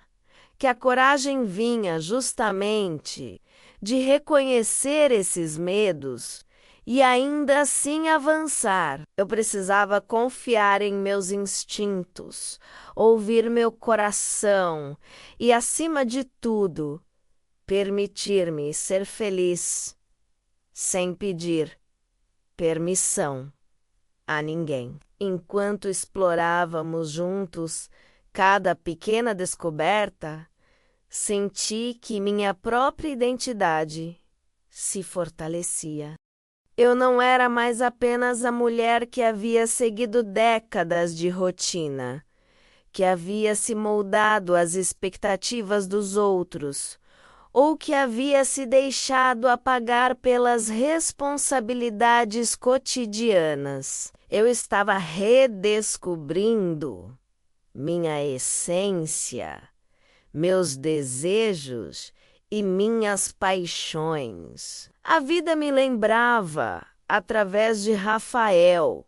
Speaker 1: que a coragem vinha justamente de reconhecer esses medos e ainda assim avançar. Eu precisava confiar em meus instintos, ouvir meu coração e, acima de tudo, permitir-me ser feliz sem pedir permissão a ninguém. Enquanto explorávamos juntos cada pequena descoberta, senti que minha própria identidade se fortalecia. Eu não era mais apenas a mulher que havia seguido décadas de rotina, que havia se moldado às expectativas dos outros, ou que havia se deixado apagar pelas responsabilidades cotidianas. Eu estava redescobrindo minha essência, meus desejos e minhas paixões. A vida me lembrava, através de Rafael,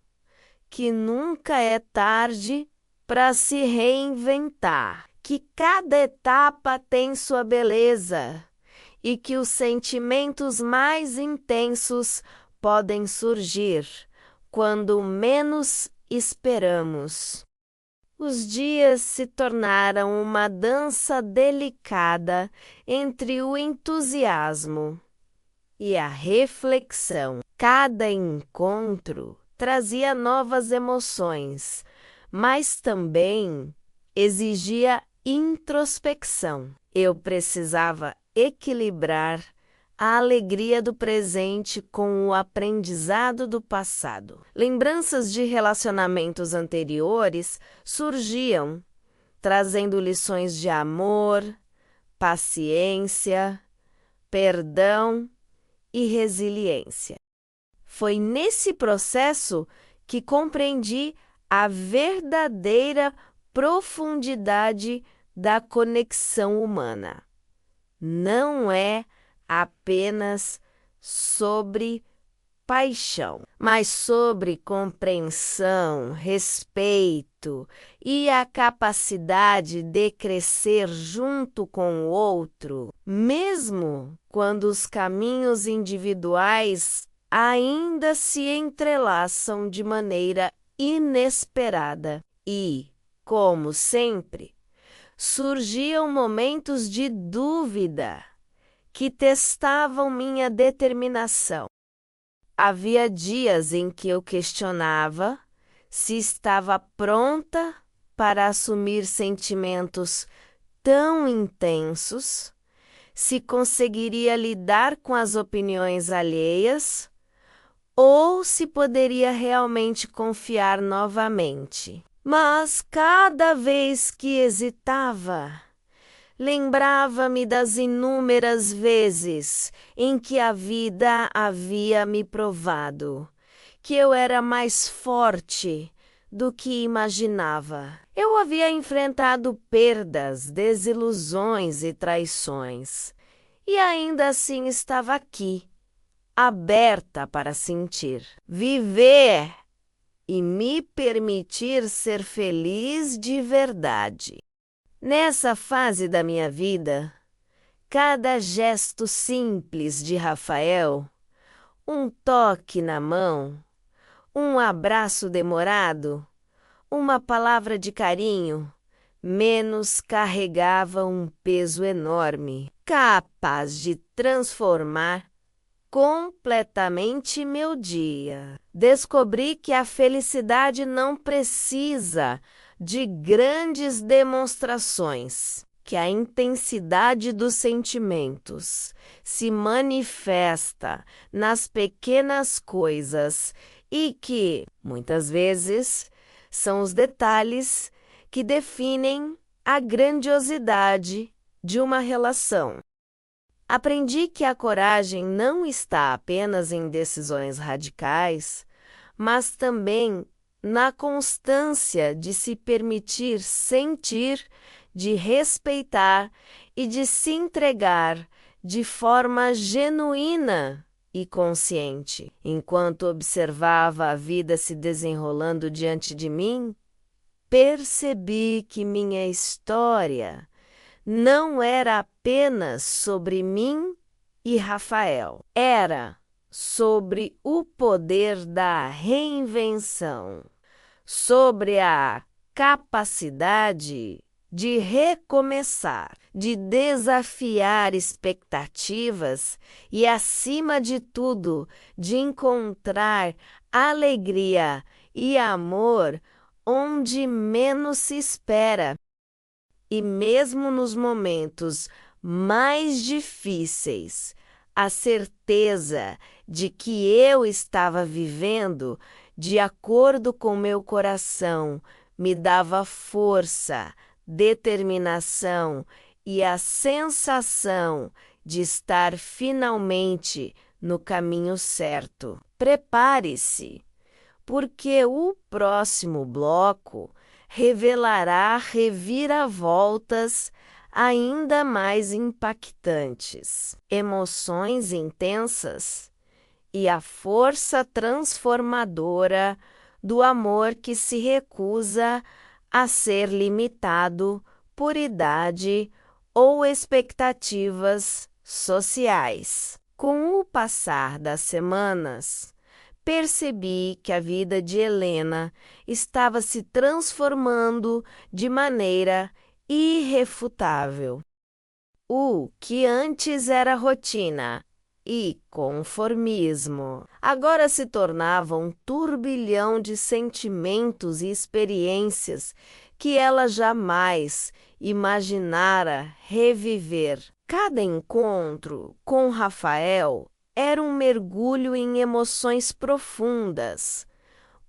Speaker 1: que nunca é tarde para se reinventar, que cada etapa tem sua beleza e que os sentimentos mais intensos podem surgir quando menos esperamos. Os dias se tornaram uma dança delicada entre o entusiasmo e a reflexão. Cada encontro trazia novas emoções, mas também exigia introspecção. Eu precisava equilibrar a alegria do presente com o aprendizado do passado. Lembranças de relacionamentos anteriores surgiam, trazendo lições de amor, paciência, perdão e resiliência. Foi nesse processo que compreendi a verdadeira profundidade da conexão humana. Não é apenas sobre paixão, mas sobre compreensão, respeito e a capacidade de crescer junto com o outro, mesmo quando os caminhos individuais ainda se entrelaçam de maneira inesperada. E, como sempre, surgiam momentos de dúvida que testavam minha determinação. Havia dias em que eu questionava se estava pronta para assumir sentimentos tão intensos, se conseguiria lidar com as opiniões alheias ou se poderia realmente confiar novamente. Mas cada vez que hesitava, lembrava-me das inúmeras vezes em que a vida havia me provado que eu era mais forte do que imaginava. Eu havia enfrentado perdas, desilusões e traições, e ainda assim estava aqui, aberta para sentir, viver e me permitir ser feliz de verdade. Nessa fase da minha vida, cada gesto simples de Rafael, um toque na mão, um abraço demorado, uma palavra de carinho, menos carregava um peso enorme, capaz de transformar completamente meu dia. Descobri que a felicidade não precisa de grandes demonstrações, que a intensidade dos sentimentos se manifesta nas pequenas coisas e que, muitas vezes, são os detalhes que definem a grandiosidade de uma relação. Aprendi que a coragem não está apenas em decisões radicais, mas também na constância de se permitir sentir, de respeitar e de se entregar de forma genuína e consciente. Enquanto observava a vida se desenrolando diante de mim, percebi que minha história não era apenas sobre mim e Rafael. Era sobre o poder da reinvenção, sobre a capacidade de recomeçar, de desafiar expectativas e, acima de tudo, de encontrar alegria e amor onde menos se espera. E mesmo nos momentos mais difíceis, a certeza de que eu estava vivendo de acordo com meu coração me dava força, determinação e a sensação de estar finalmente no caminho certo. Prepare-se, porque o próximo bloco revelará reviravoltas ainda mais impactantes, emoções intensas e a força transformadora do amor que se recusa a ser limitado por idade ou expectativas sociais. Com o passar das semanas, percebi que a vida de Helena estava se transformando de maneira irrefutável. O que antes era rotina e conformismo agora se tornava um turbilhão de sentimentos e experiências que ela jamais imaginara reviver. Cada encontro com Rafael era um mergulho em emoções profundas,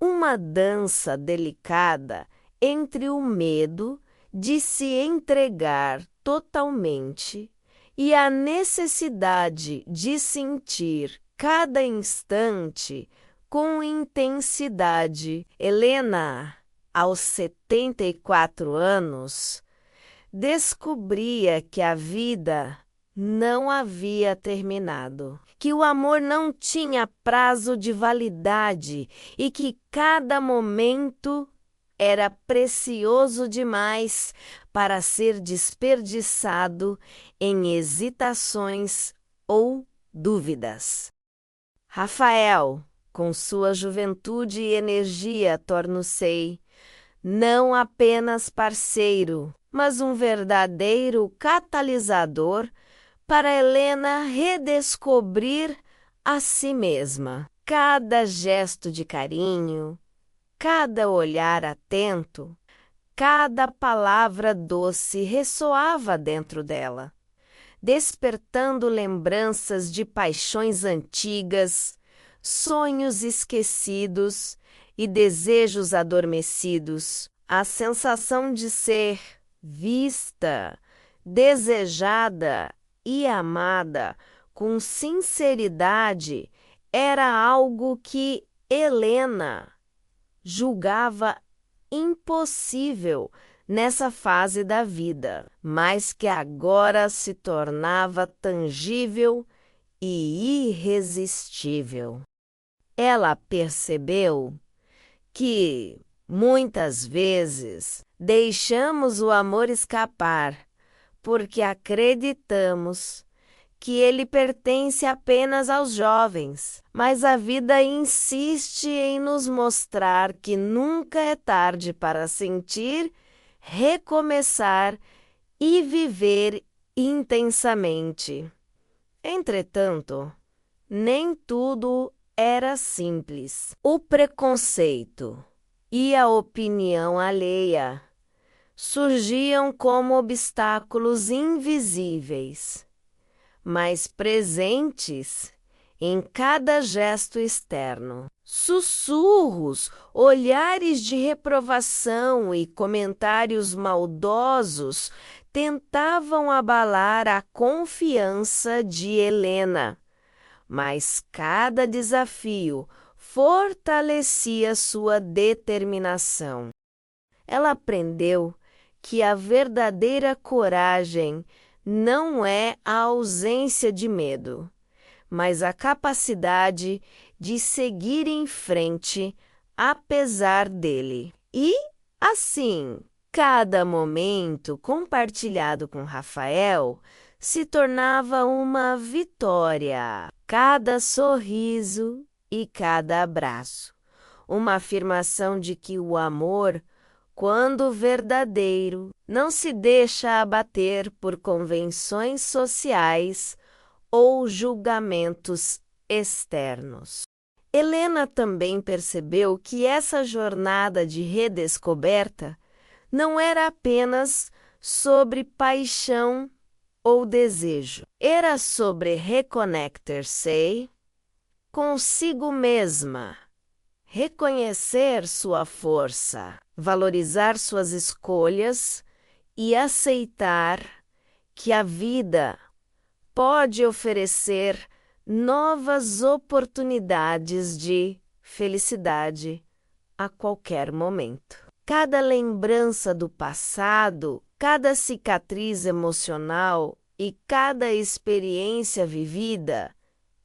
Speaker 1: uma dança delicada entre o medo de se entregar totalmente e a necessidade de sentir cada instante com intensidade. Helena, aos 74 anos, descobria que a vida não havia terminado, que o amor não tinha prazo de validade e que cada momento era precioso demais para ser desperdiçado em hesitações ou dúvidas. Rafael, com sua juventude e energia, tornou-se não apenas parceiro, mas um verdadeiro catalisador para Helena redescobrir a si mesma. Cada gesto de carinho, cada olhar atento, cada palavra doce ressoava dentro dela, despertando lembranças de paixões antigas, sonhos esquecidos e desejos adormecidos. A sensação de ser vista, desejada e amada com sinceridade era algo que Helena julgava impossível nessa fase da vida, mas que agora se tornava tangível e irresistível. Ela percebeu que, muitas vezes, deixamos o amor escapar porque acreditamos que ele pertence apenas aos jovens, mas a vida insiste em nos mostrar que nunca é tarde para sentir, recomeçar e viver intensamente. Entretanto, nem tudo era simples. O preconceito e a opinião alheia surgiam como obstáculos invisíveis, mas presentes em cada gesto externo. Sussurros, olhares de reprovação e comentários maldosos tentavam abalar a confiança de Helena, mas cada desafio fortalecia sua determinação. Ela aprendeu que a verdadeira coragem não é a ausência de medo, mas a capacidade de seguir em frente apesar dele. E, assim, cada momento compartilhado com Rafael se tornava uma vitória. Cada sorriso e cada abraço, uma afirmação de que o amor, quando verdadeiro, não se deixa abater por convenções sociais ou julgamentos externos. Helena também percebeu que essa jornada de redescoberta não era apenas sobre paixão ou desejo. Era sobre reconectar-se consigo mesma, reconhecer sua força, valorizar suas escolhas e aceitar que a vida pode oferecer novas oportunidades de felicidade a qualquer momento. Cada lembrança do passado, cada cicatriz emocional e cada experiência vivida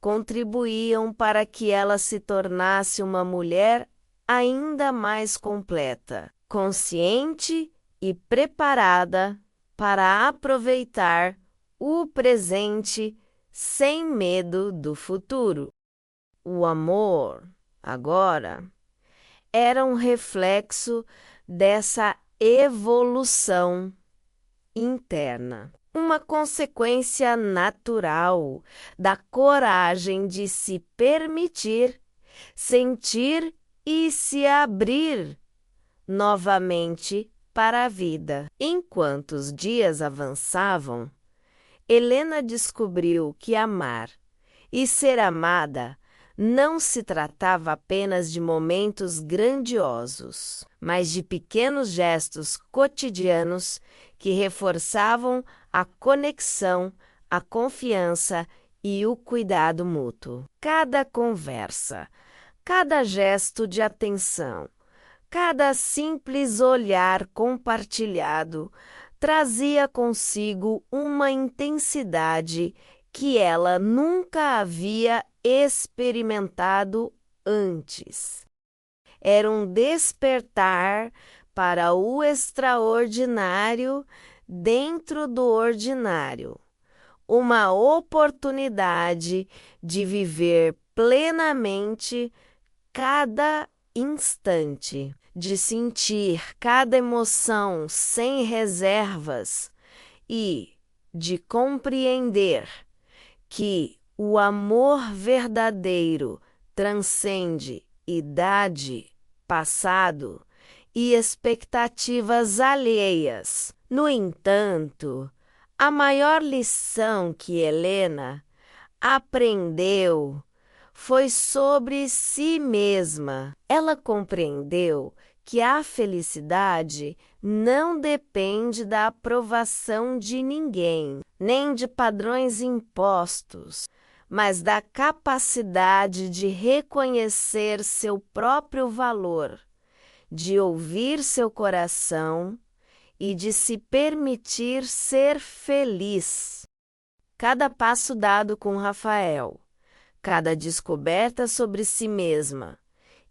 Speaker 1: contribuíam para que ela se tornasse uma mulher ainda mais completa, consciente e preparada para aproveitar o presente sem medo do futuro. O amor, agora, era um reflexo dessa evolução interna, uma consequência natural da coragem de se permitir, sentir e se abrir novamente para a vida. Enquanto os dias avançavam, Helena descobriu que amar e ser amada Não se tratava apenas de momentos grandiosos, mas de pequenos gestos cotidianos que reforçavam a conexão, a confiança e o cuidado mútuo. Cada conversa, cada gesto de atenção, cada simples olhar compartilhado trazia consigo uma intensidade que ela nunca havia experimentado antes. Era um despertar para o extraordinário dentro do ordinário, uma oportunidade de viver plenamente cada instante, de sentir cada emoção sem reservas e de compreender que o amor verdadeiro transcende idade, passado e expectativas alheias. No entanto, a maior lição que Helena aprendeu foi sobre si mesma. Ela compreendeu que a felicidade não depende da aprovação de ninguém, nem de padrões impostos, mas da capacidade de reconhecer seu próprio valor, de ouvir seu coração e de se permitir ser feliz. Cada passo dado com Rafael, cada descoberta sobre si mesma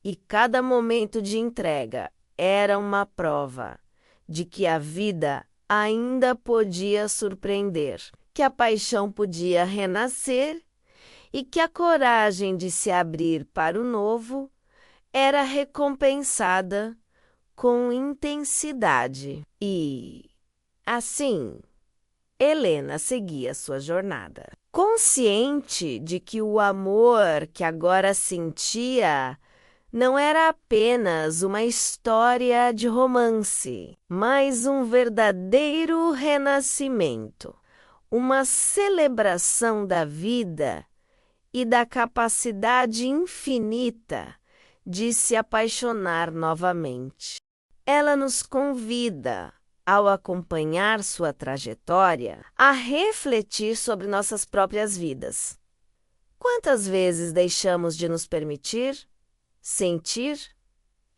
Speaker 1: e cada momento de entrega era uma prova de que a vida ainda podia surpreender, que a paixão podia renascer e que a coragem de se abrir para o novo era recompensada com intensidade. E, assim, Helena seguia sua jornada. Consciente de que o amor que agora sentia não era apenas uma história de romance, mas um verdadeiro renascimento, uma celebração da vida e da capacidade infinita de se apaixonar novamente. Ela nos convida, ao acompanhar sua trajetória, a refletir sobre nossas próprias vidas. Quantas vezes deixamos de nos permitir, sentir,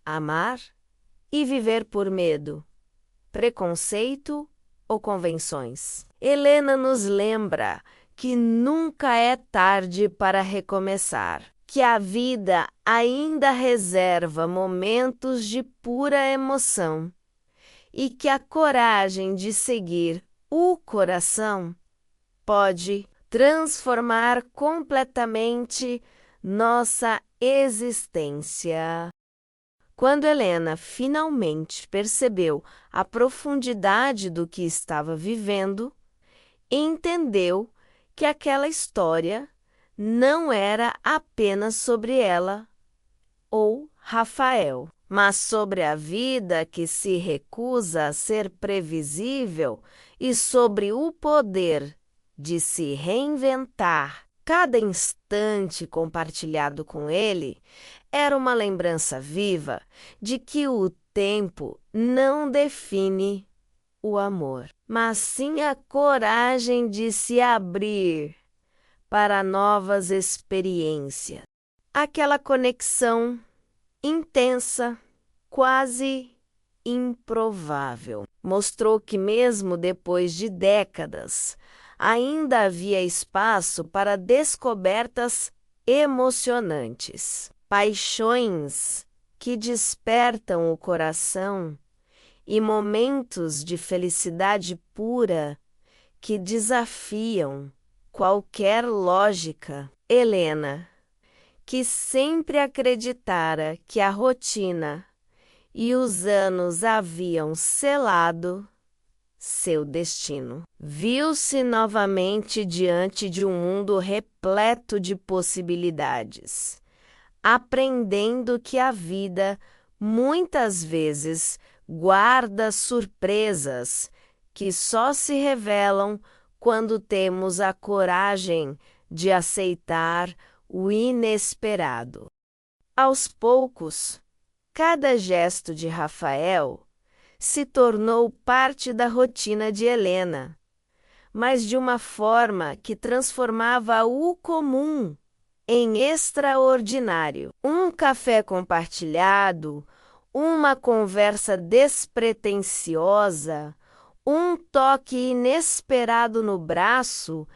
Speaker 1: amar e viver por medo, preconceito ou convenções? Helena nos lembra que nunca é tarde para recomeçar, que a vida ainda reserva momentos de pura emoção e que a coragem de seguir o coração pode transformar completamente nossa existência. Quando Helena finalmente percebeu a profundidade do que estava vivendo, entendeu que aquela história não era apenas sobre ela ou Rafael, mas sobre a vida que se recusa a ser previsível e sobre o poder de se reinventar. Cada instante compartilhado com ele era uma lembrança viva de que o tempo não define o amor, mas sim a coragem de se abrir para novas experiências. Aquela conexão intensa, quase improvável, mostrou que mesmo depois de décadas, ainda havia espaço para descobertas emocionantes, paixões que despertam o coração e momentos de felicidade pura que desafiam qualquer lógica. Helena, que sempre acreditara que a rotina e os anos haviam selado seu destino, viu-se novamente diante de um mundo repleto de possibilidades, aprendendo que a vida muitas vezes guarda surpresas que só se revelam quando temos a coragem de aceitar o inesperado. Aos poucos, cada gesto de Rafael se tornou parte da rotina de Helena, mas de uma forma que transformava o comum em extraordinário. Um café compartilhado, uma conversa despretensiosa, um toque inesperado no braço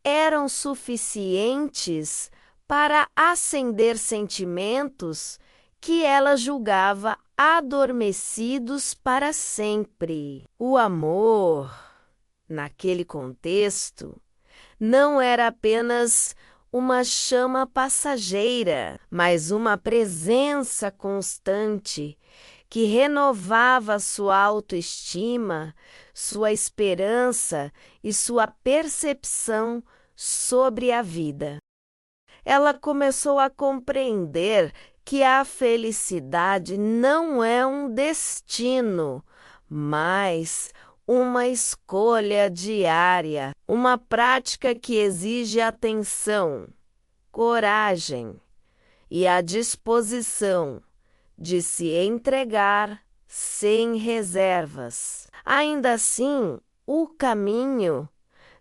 Speaker 1: eram suficientes para acender sentimentos que ela julgava adormecidos para sempre. O amor, naquele contexto, não era apenas uma chama passageira, mas uma presença constante que renovava sua autoestima, sua esperança e sua percepção sobre a vida. Ela começou a compreender que a felicidade não é um destino, mas uma escolha diária, uma prática que exige atenção, coragem e a disposição de se entregar sem reservas. Ainda assim, o caminho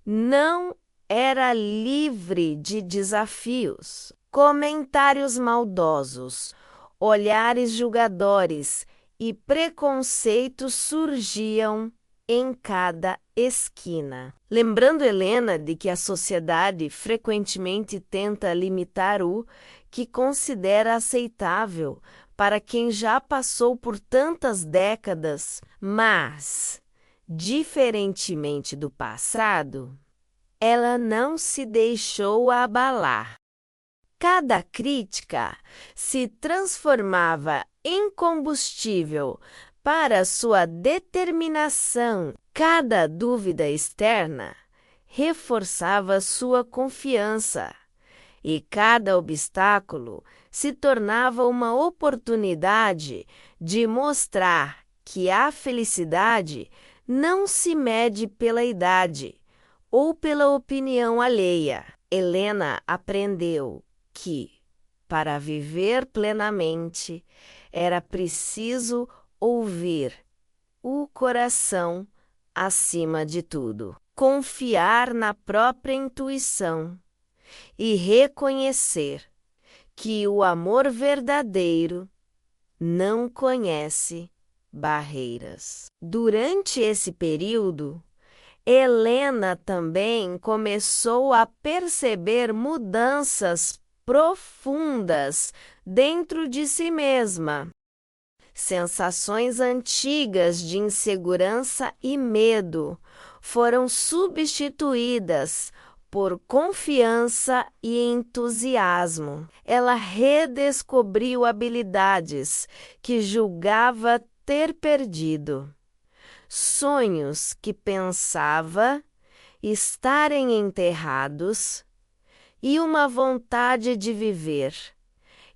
Speaker 1: não era livre de desafios. Comentários maldosos, olhares julgadores e preconceitos surgiam em cada esquina. Lembrando Helena de que a sociedade frequentemente tenta limitar o que considera aceitável para quem já passou por tantas décadas, mas, diferentemente do passado, ela não se deixou abalar. Cada crítica se transformava em combustível para sua determinação. Cada dúvida externa reforçava sua confiança, e cada obstáculo se tornava uma oportunidade de mostrar que a felicidade não se mede pela idade ou pela opinião alheia. Helena aprendeu que, para viver plenamente, era preciso ouvir o coração acima de tudo, confiar na própria intuição e reconhecer que o amor verdadeiro não conhece barreiras. Durante esse período, Helena também começou a perceber mudanças profundas dentro de si mesma. Sensações antigas de insegurança e medo foram substituídas por confiança e entusiasmo. Ela redescobriu habilidades que julgava ter perdido, sonhos que pensava estarem enterrados e uma vontade de viver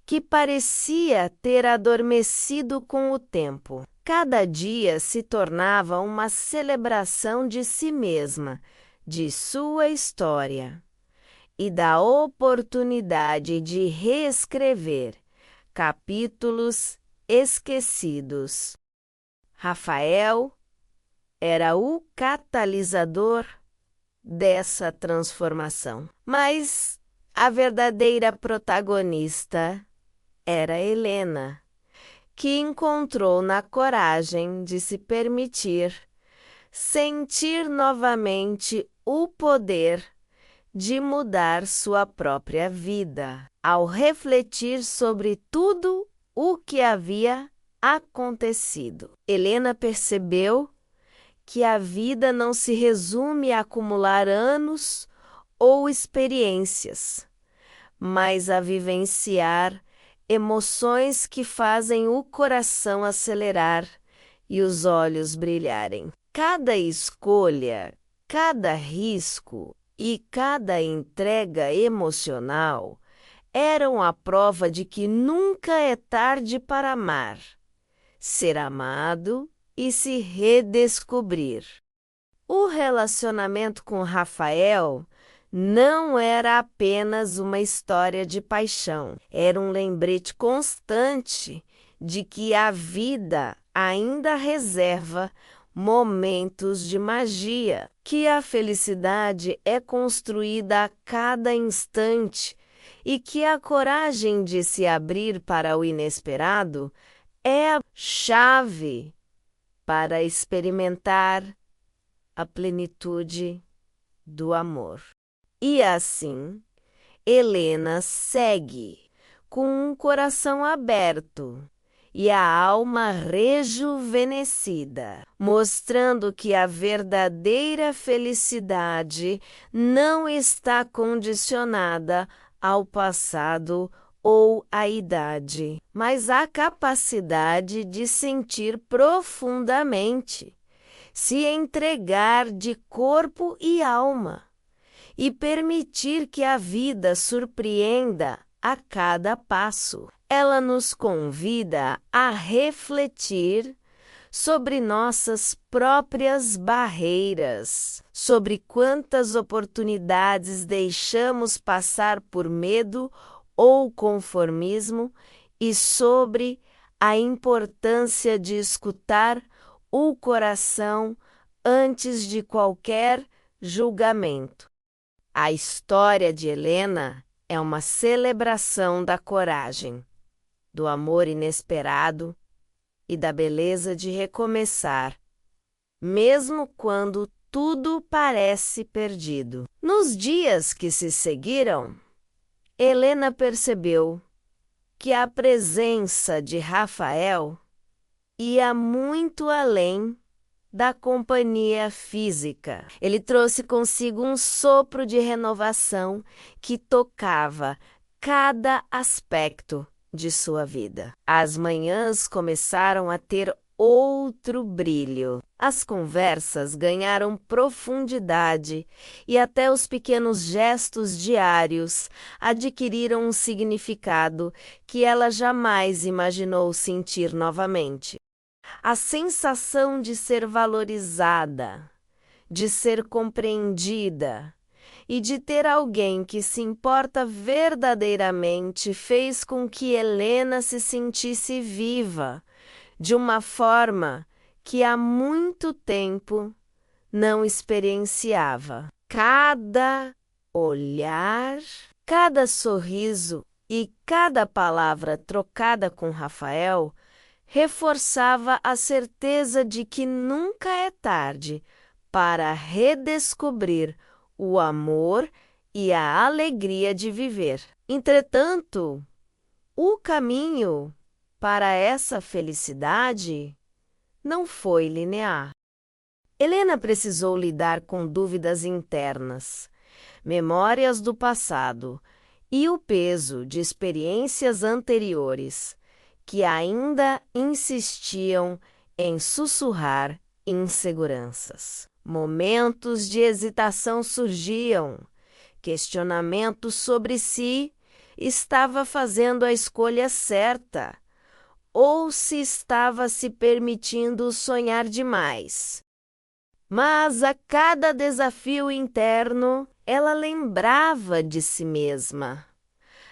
Speaker 1: que parecia ter adormecido com o tempo. Cada dia se tornava uma celebração de si mesma, de sua história e da oportunidade de reescrever capítulos esquecidos. Rafael era o catalisador dessa transformação. Mas a verdadeira protagonista era Helena, que encontrou na coragem de se permitir sentir novamente o poder de mudar sua própria vida. Ao refletir sobre tudo o que havia acontecido, Helena percebeu que a vida não se resume a acumular anos ou experiências, mas a vivenciar emoções que fazem o coração acelerar e os olhos brilharem. Cada escolha, cada risco e cada entrega emocional eram a prova de que nunca é tarde para amar, ser amado e se redescobrir. O relacionamento com Rafael não era apenas uma história de paixão, era um lembrete constante de que a vida ainda reserva momentos de magia, que a felicidade é construída a cada instante e que a coragem de se abrir para o inesperado é a chave para experimentar a plenitude do amor. E assim, Helena segue com um coração aberto e a alma rejuvenescida, mostrando que a verdadeira felicidade não está condicionada ao passado ou à idade, mas à capacidade de sentir profundamente, se entregar de corpo e alma e permitir que a vida surpreenda a cada passo. Ela nos convida a refletir sobre nossas próprias barreiras, sobre quantas oportunidades deixamos passar por medo ou conformismo e sobre a importância de escutar o coração antes de qualquer julgamento. A história de Helena é uma celebração da coragem, do amor inesperado e da beleza de recomeçar, mesmo quando tudo parece perdido. Nos dias que se seguiram, Helena percebeu que a presença de Rafael ia muito além da companhia física. Ele trouxe consigo um sopro de renovação que tocava cada aspecto de sua vida. As manhãs começaram a ter outro brilho. As conversas ganharam profundidade e até os pequenos gestos diários adquiriram um significado que ela jamais imaginou sentir novamente. A sensação de ser valorizada, de ser compreendida e de ter alguém que se importa verdadeiramente fez com que Helena se sentisse viva, de uma forma que há muito tempo não experienciava. Cada olhar, cada sorriso e cada palavra trocada com Rafael reforçava a certeza de que nunca é tarde para redescobrir o amor e a alegria de viver. Entretanto, o caminho para essa felicidade não foi linear. Helena precisou lidar com dúvidas internas, memórias do passado e o peso de experiências anteriores que ainda insistiam em sussurrar inseguranças. Momentos de hesitação surgiam, questionamentos sobre se estava fazendo a escolha certa ou se estava se permitindo sonhar demais. Mas a cada desafio interno, ela lembrava de si mesma,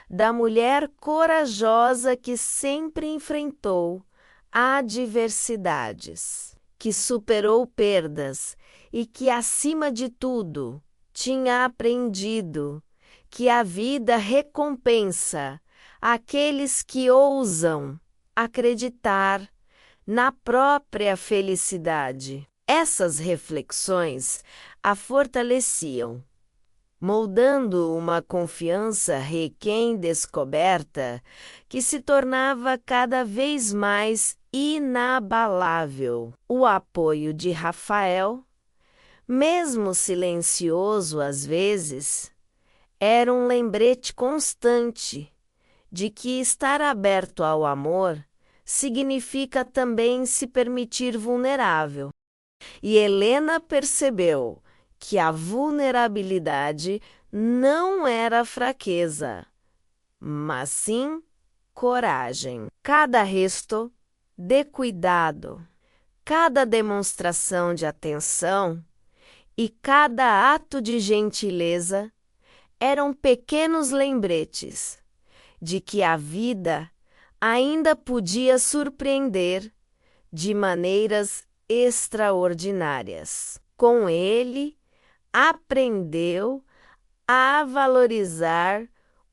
Speaker 1: da mulher corajosa que sempre enfrentou adversidades, que superou perdas e que, acima de tudo, tinha aprendido que a vida recompensa aqueles que ousam acreditar na própria felicidade. Essas reflexões a fortaleciam, moldando uma confiança recém-descoberta que se tornava cada vez mais inabalável. O apoio de Rafael, mesmo silencioso às vezes, era um lembrete constante de que estar aberto ao amor significa também se permitir vulnerável. E Helena percebeu que a vulnerabilidade não era fraqueza, mas sim coragem. Cada gesto de cuidado, cada demonstração de atenção e cada ato de gentileza eram pequenos lembretes de que a vida ainda podia surpreender de maneiras extraordinárias. Com ele, aprendeu a valorizar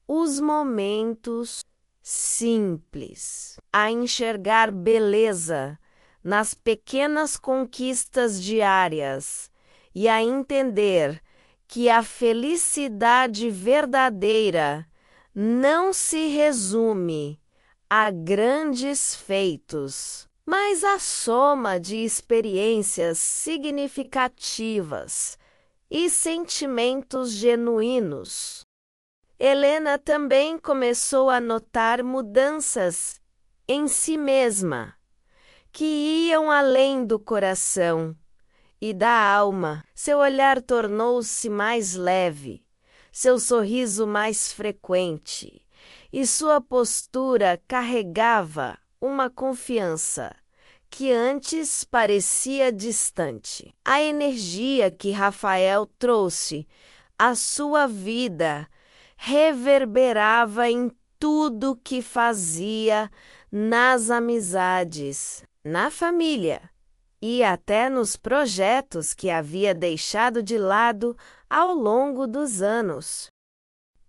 Speaker 1: os momentos simples, a enxergar beleza nas pequenas conquistas diárias e a entender que a felicidade verdadeira não se resume a grandes feitos, mas à soma de experiências significativas e sentimentos genuínos. Helena também começou a notar mudanças em si mesma, que iam além do coração e da alma. Seu olhar tornou-se mais leve, seu sorriso mais frequente, e sua postura carregava uma confiança que antes parecia distante. A energia que Rafael trouxe à sua vida reverberava em tudo que fazia, nas amizades, na família e até nos projetos que havia deixado de lado ao longo dos anos.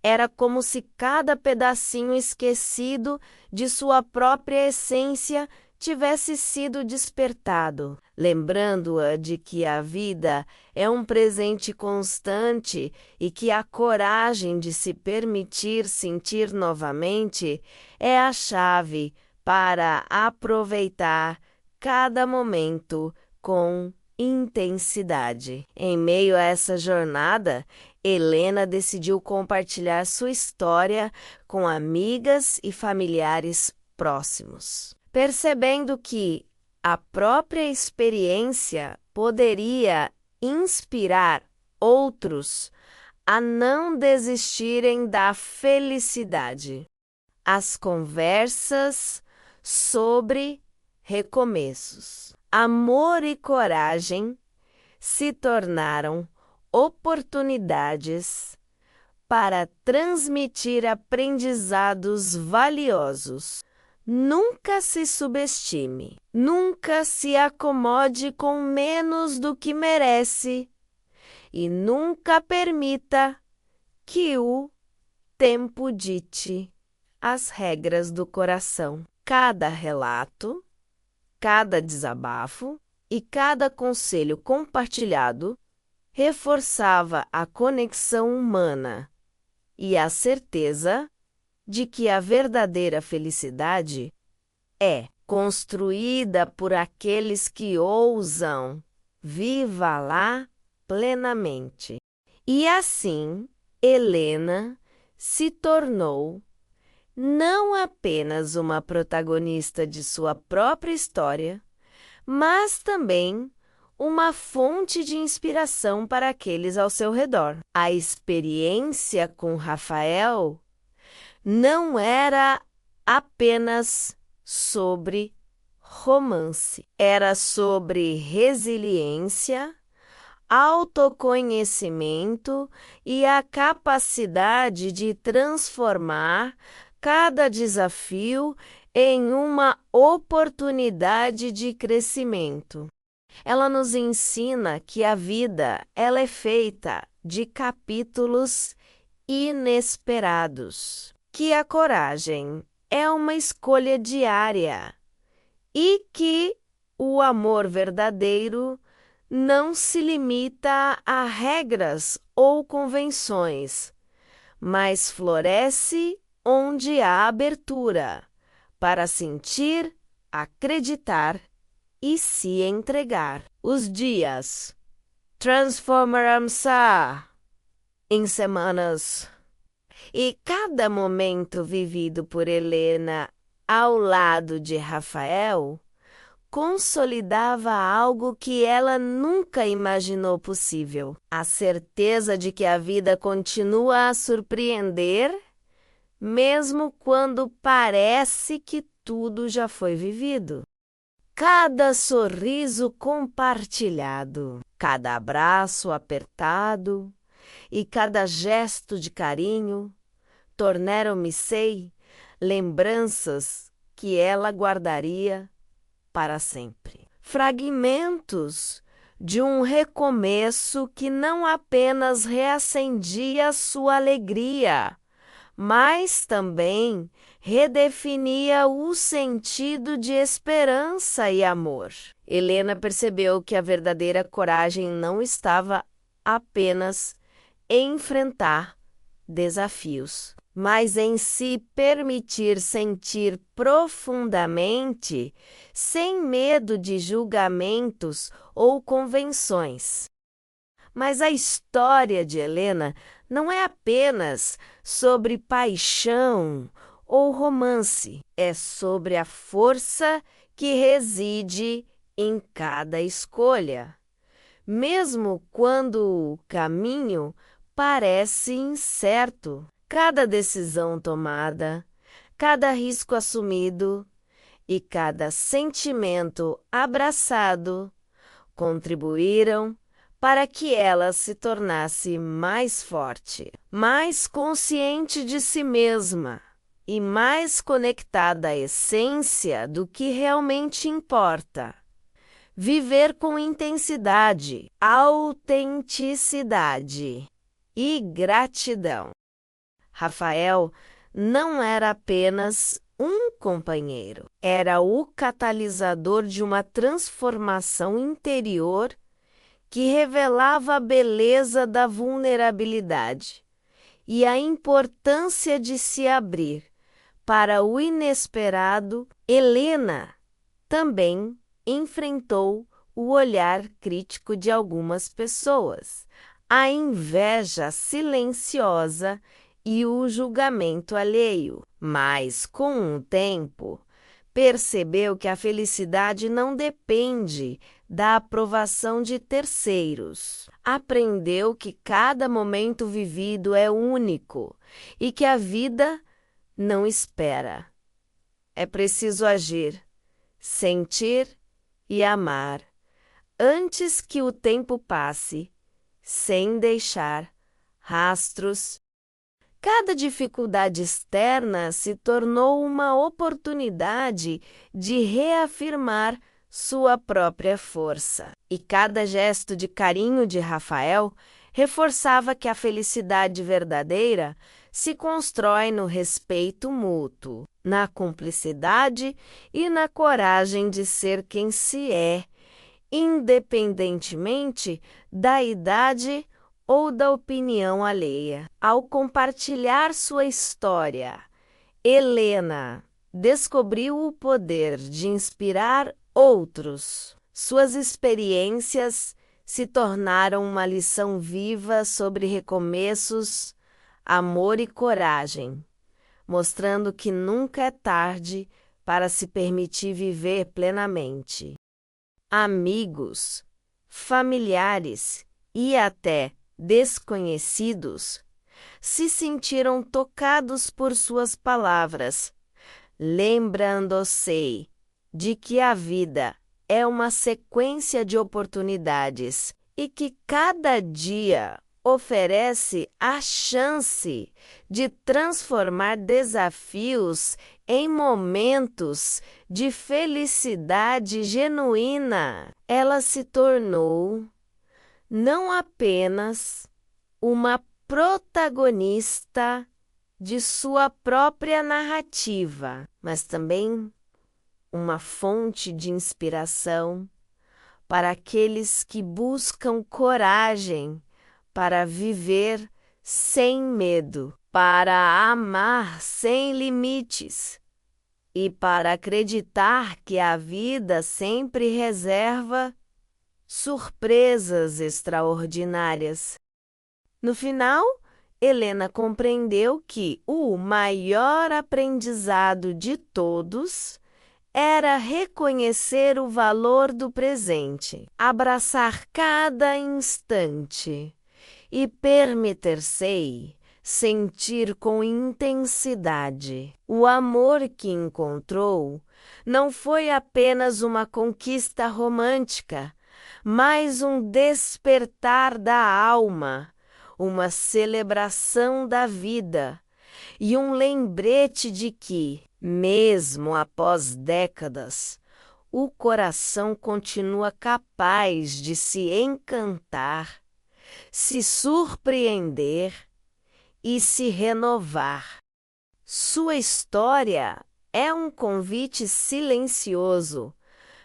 Speaker 1: Era como se cada pedacinho esquecido de sua própria essência tivesse sido despertado, lembrando-a de que a vida é um presente constante e que a coragem de se permitir sentir novamente é a chave para aproveitar cada momento com intensidade. Em meio a essa jornada, Helena decidiu compartilhar sua história com amigas e familiares próximos, percebendo que a própria experiência poderia inspirar outros a não desistirem da felicidade. As conversas sobre recomeços, amor e coragem se tornaram oportunidades para transmitir aprendizados valiosos. Nunca se subestime, nunca se acomode com menos do que merece e nunca permita que o tempo dite as regras do coração. Cada relato, cada desabafo e cada conselho compartilhado reforçava a conexão humana e a certeza de que a verdadeira felicidade é construída por aqueles que ousam vivê-la plenamente. E assim, Helena se tornou não apenas uma protagonista de sua própria história, mas também uma fonte de inspiração para aqueles ao seu redor. A experiência com Rafael não era apenas sobre romance, era sobre resiliência, autoconhecimento e a capacidade de transformar cada desafio em uma oportunidade de crescimento. Ela nos ensina que a vida ela é feita de capítulos inesperados, que a coragem é uma escolha diária e que o amor verdadeiro não se limita a regras ou convenções, mas floresce onde há abertura para sentir, acreditar e se entregar. Os dias transformarão-se em semanas e cada momento vivido por Helena ao lado de Rafael consolidava algo que ela nunca imaginou possível: a certeza de que a vida continua a surpreender, mesmo quando parece que tudo já foi vivido. Cada sorriso compartilhado, cada abraço apertado, e cada gesto de carinho tornaram-me, sei, lembranças que ela guardaria para sempre. Fragmentos de um recomeço que não apenas reacendia sua alegria, mas também redefinia o sentido de esperança e amor. Helena percebeu que a verdadeira coragem não estava apenas em enfrentar desafios, mas em se permitir sentir profundamente, sem medo de julgamentos ou convenções. Mas a história de Helena não é apenas sobre paixão ou romance, é sobre a força que reside em cada escolha. Mesmo quando o caminho parece incerto, cada decisão tomada, cada risco assumido e cada sentimento abraçado contribuíram para que ela se tornasse mais forte, mais consciente de si mesma e mais conectada à essência do que realmente importa. Viver com intensidade, autenticidade e gratidão. Rafael não era apenas um companheiro, era o catalisador de uma transformação interior que revelava a beleza da vulnerabilidade e a importância de se abrir para o inesperado. Helena também enfrentou o olhar crítico de algumas pessoas, a inveja silenciosa e o julgamento alheio. Mas, com o tempo, percebeu que a felicidade não depende da aprovação de terceiros. Aprendeu que cada momento vivido é único e que a vida não espera. É preciso agir, sentir e amar antes que o tempo passe, sem deixar rastros. Cada dificuldade externa se tornou uma oportunidade de reafirmar sua própria força. E cada gesto de carinho de Rafael reforçava que a felicidade verdadeira se constrói no respeito mútuo, na cumplicidade e na coragem de ser quem se é, independentemente da idade ou da opinião alheia. Ao compartilhar sua história, Helena descobriu o poder de inspirar outros. Suas experiências se tornaram uma lição viva sobre recomeços, amor e coragem, mostrando que nunca é tarde para se permitir viver plenamente. Amigos, familiares e até desconhecidos se sentiram tocados por suas palavras, lembrando-se de que a vida é uma sequência de oportunidades e que cada dia oferece a chance de transformar desafios em momentos de felicidade genuína. Ela se tornou não apenas uma protagonista de sua própria narrativa, mas também uma fonte de inspiração para aqueles que buscam coragem para viver sem medo, para amar sem limites e para acreditar que a vida sempre reserva surpresas extraordinárias. No final, Helena compreendeu que o maior aprendizado de todos era reconhecer o valor do presente, abraçar cada instante e permitir-se sentir com intensidade. O amor que encontrou não foi apenas uma conquista romântica, mas um despertar da alma, uma celebração da vida e um lembrete de que, mesmo após décadas, o coração continua capaz de se encantar, se surpreender e se renovar. Sua história é um convite silencioso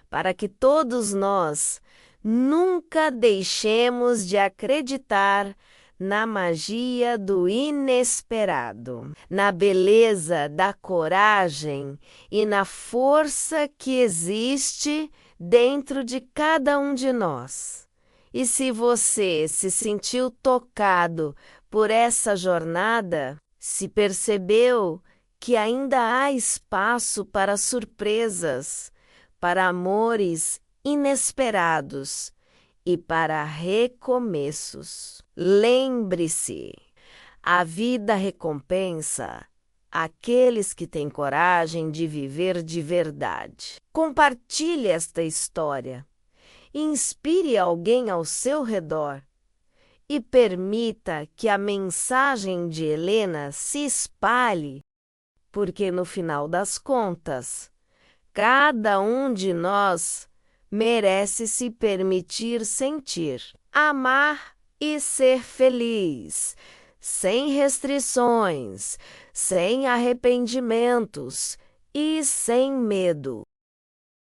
Speaker 1: para que todos nós nunca deixemos de acreditar na magia do inesperado, na beleza da coragem e na força que existe dentro de cada um de nós. E se você se sentiu tocado por essa jornada, se percebeu que ainda há espaço para surpresas, para amores inesperados e para recomeços. Lembre-se, a vida recompensa aqueles que têm coragem de viver de verdade. Compartilhe esta história, inspire alguém ao seu redor e permita que a mensagem de Helena se espalhe, porque no final das contas, cada um de nós merece se permitir sentir, amar e ser feliz, sem restrições, sem arrependimentos e sem medo.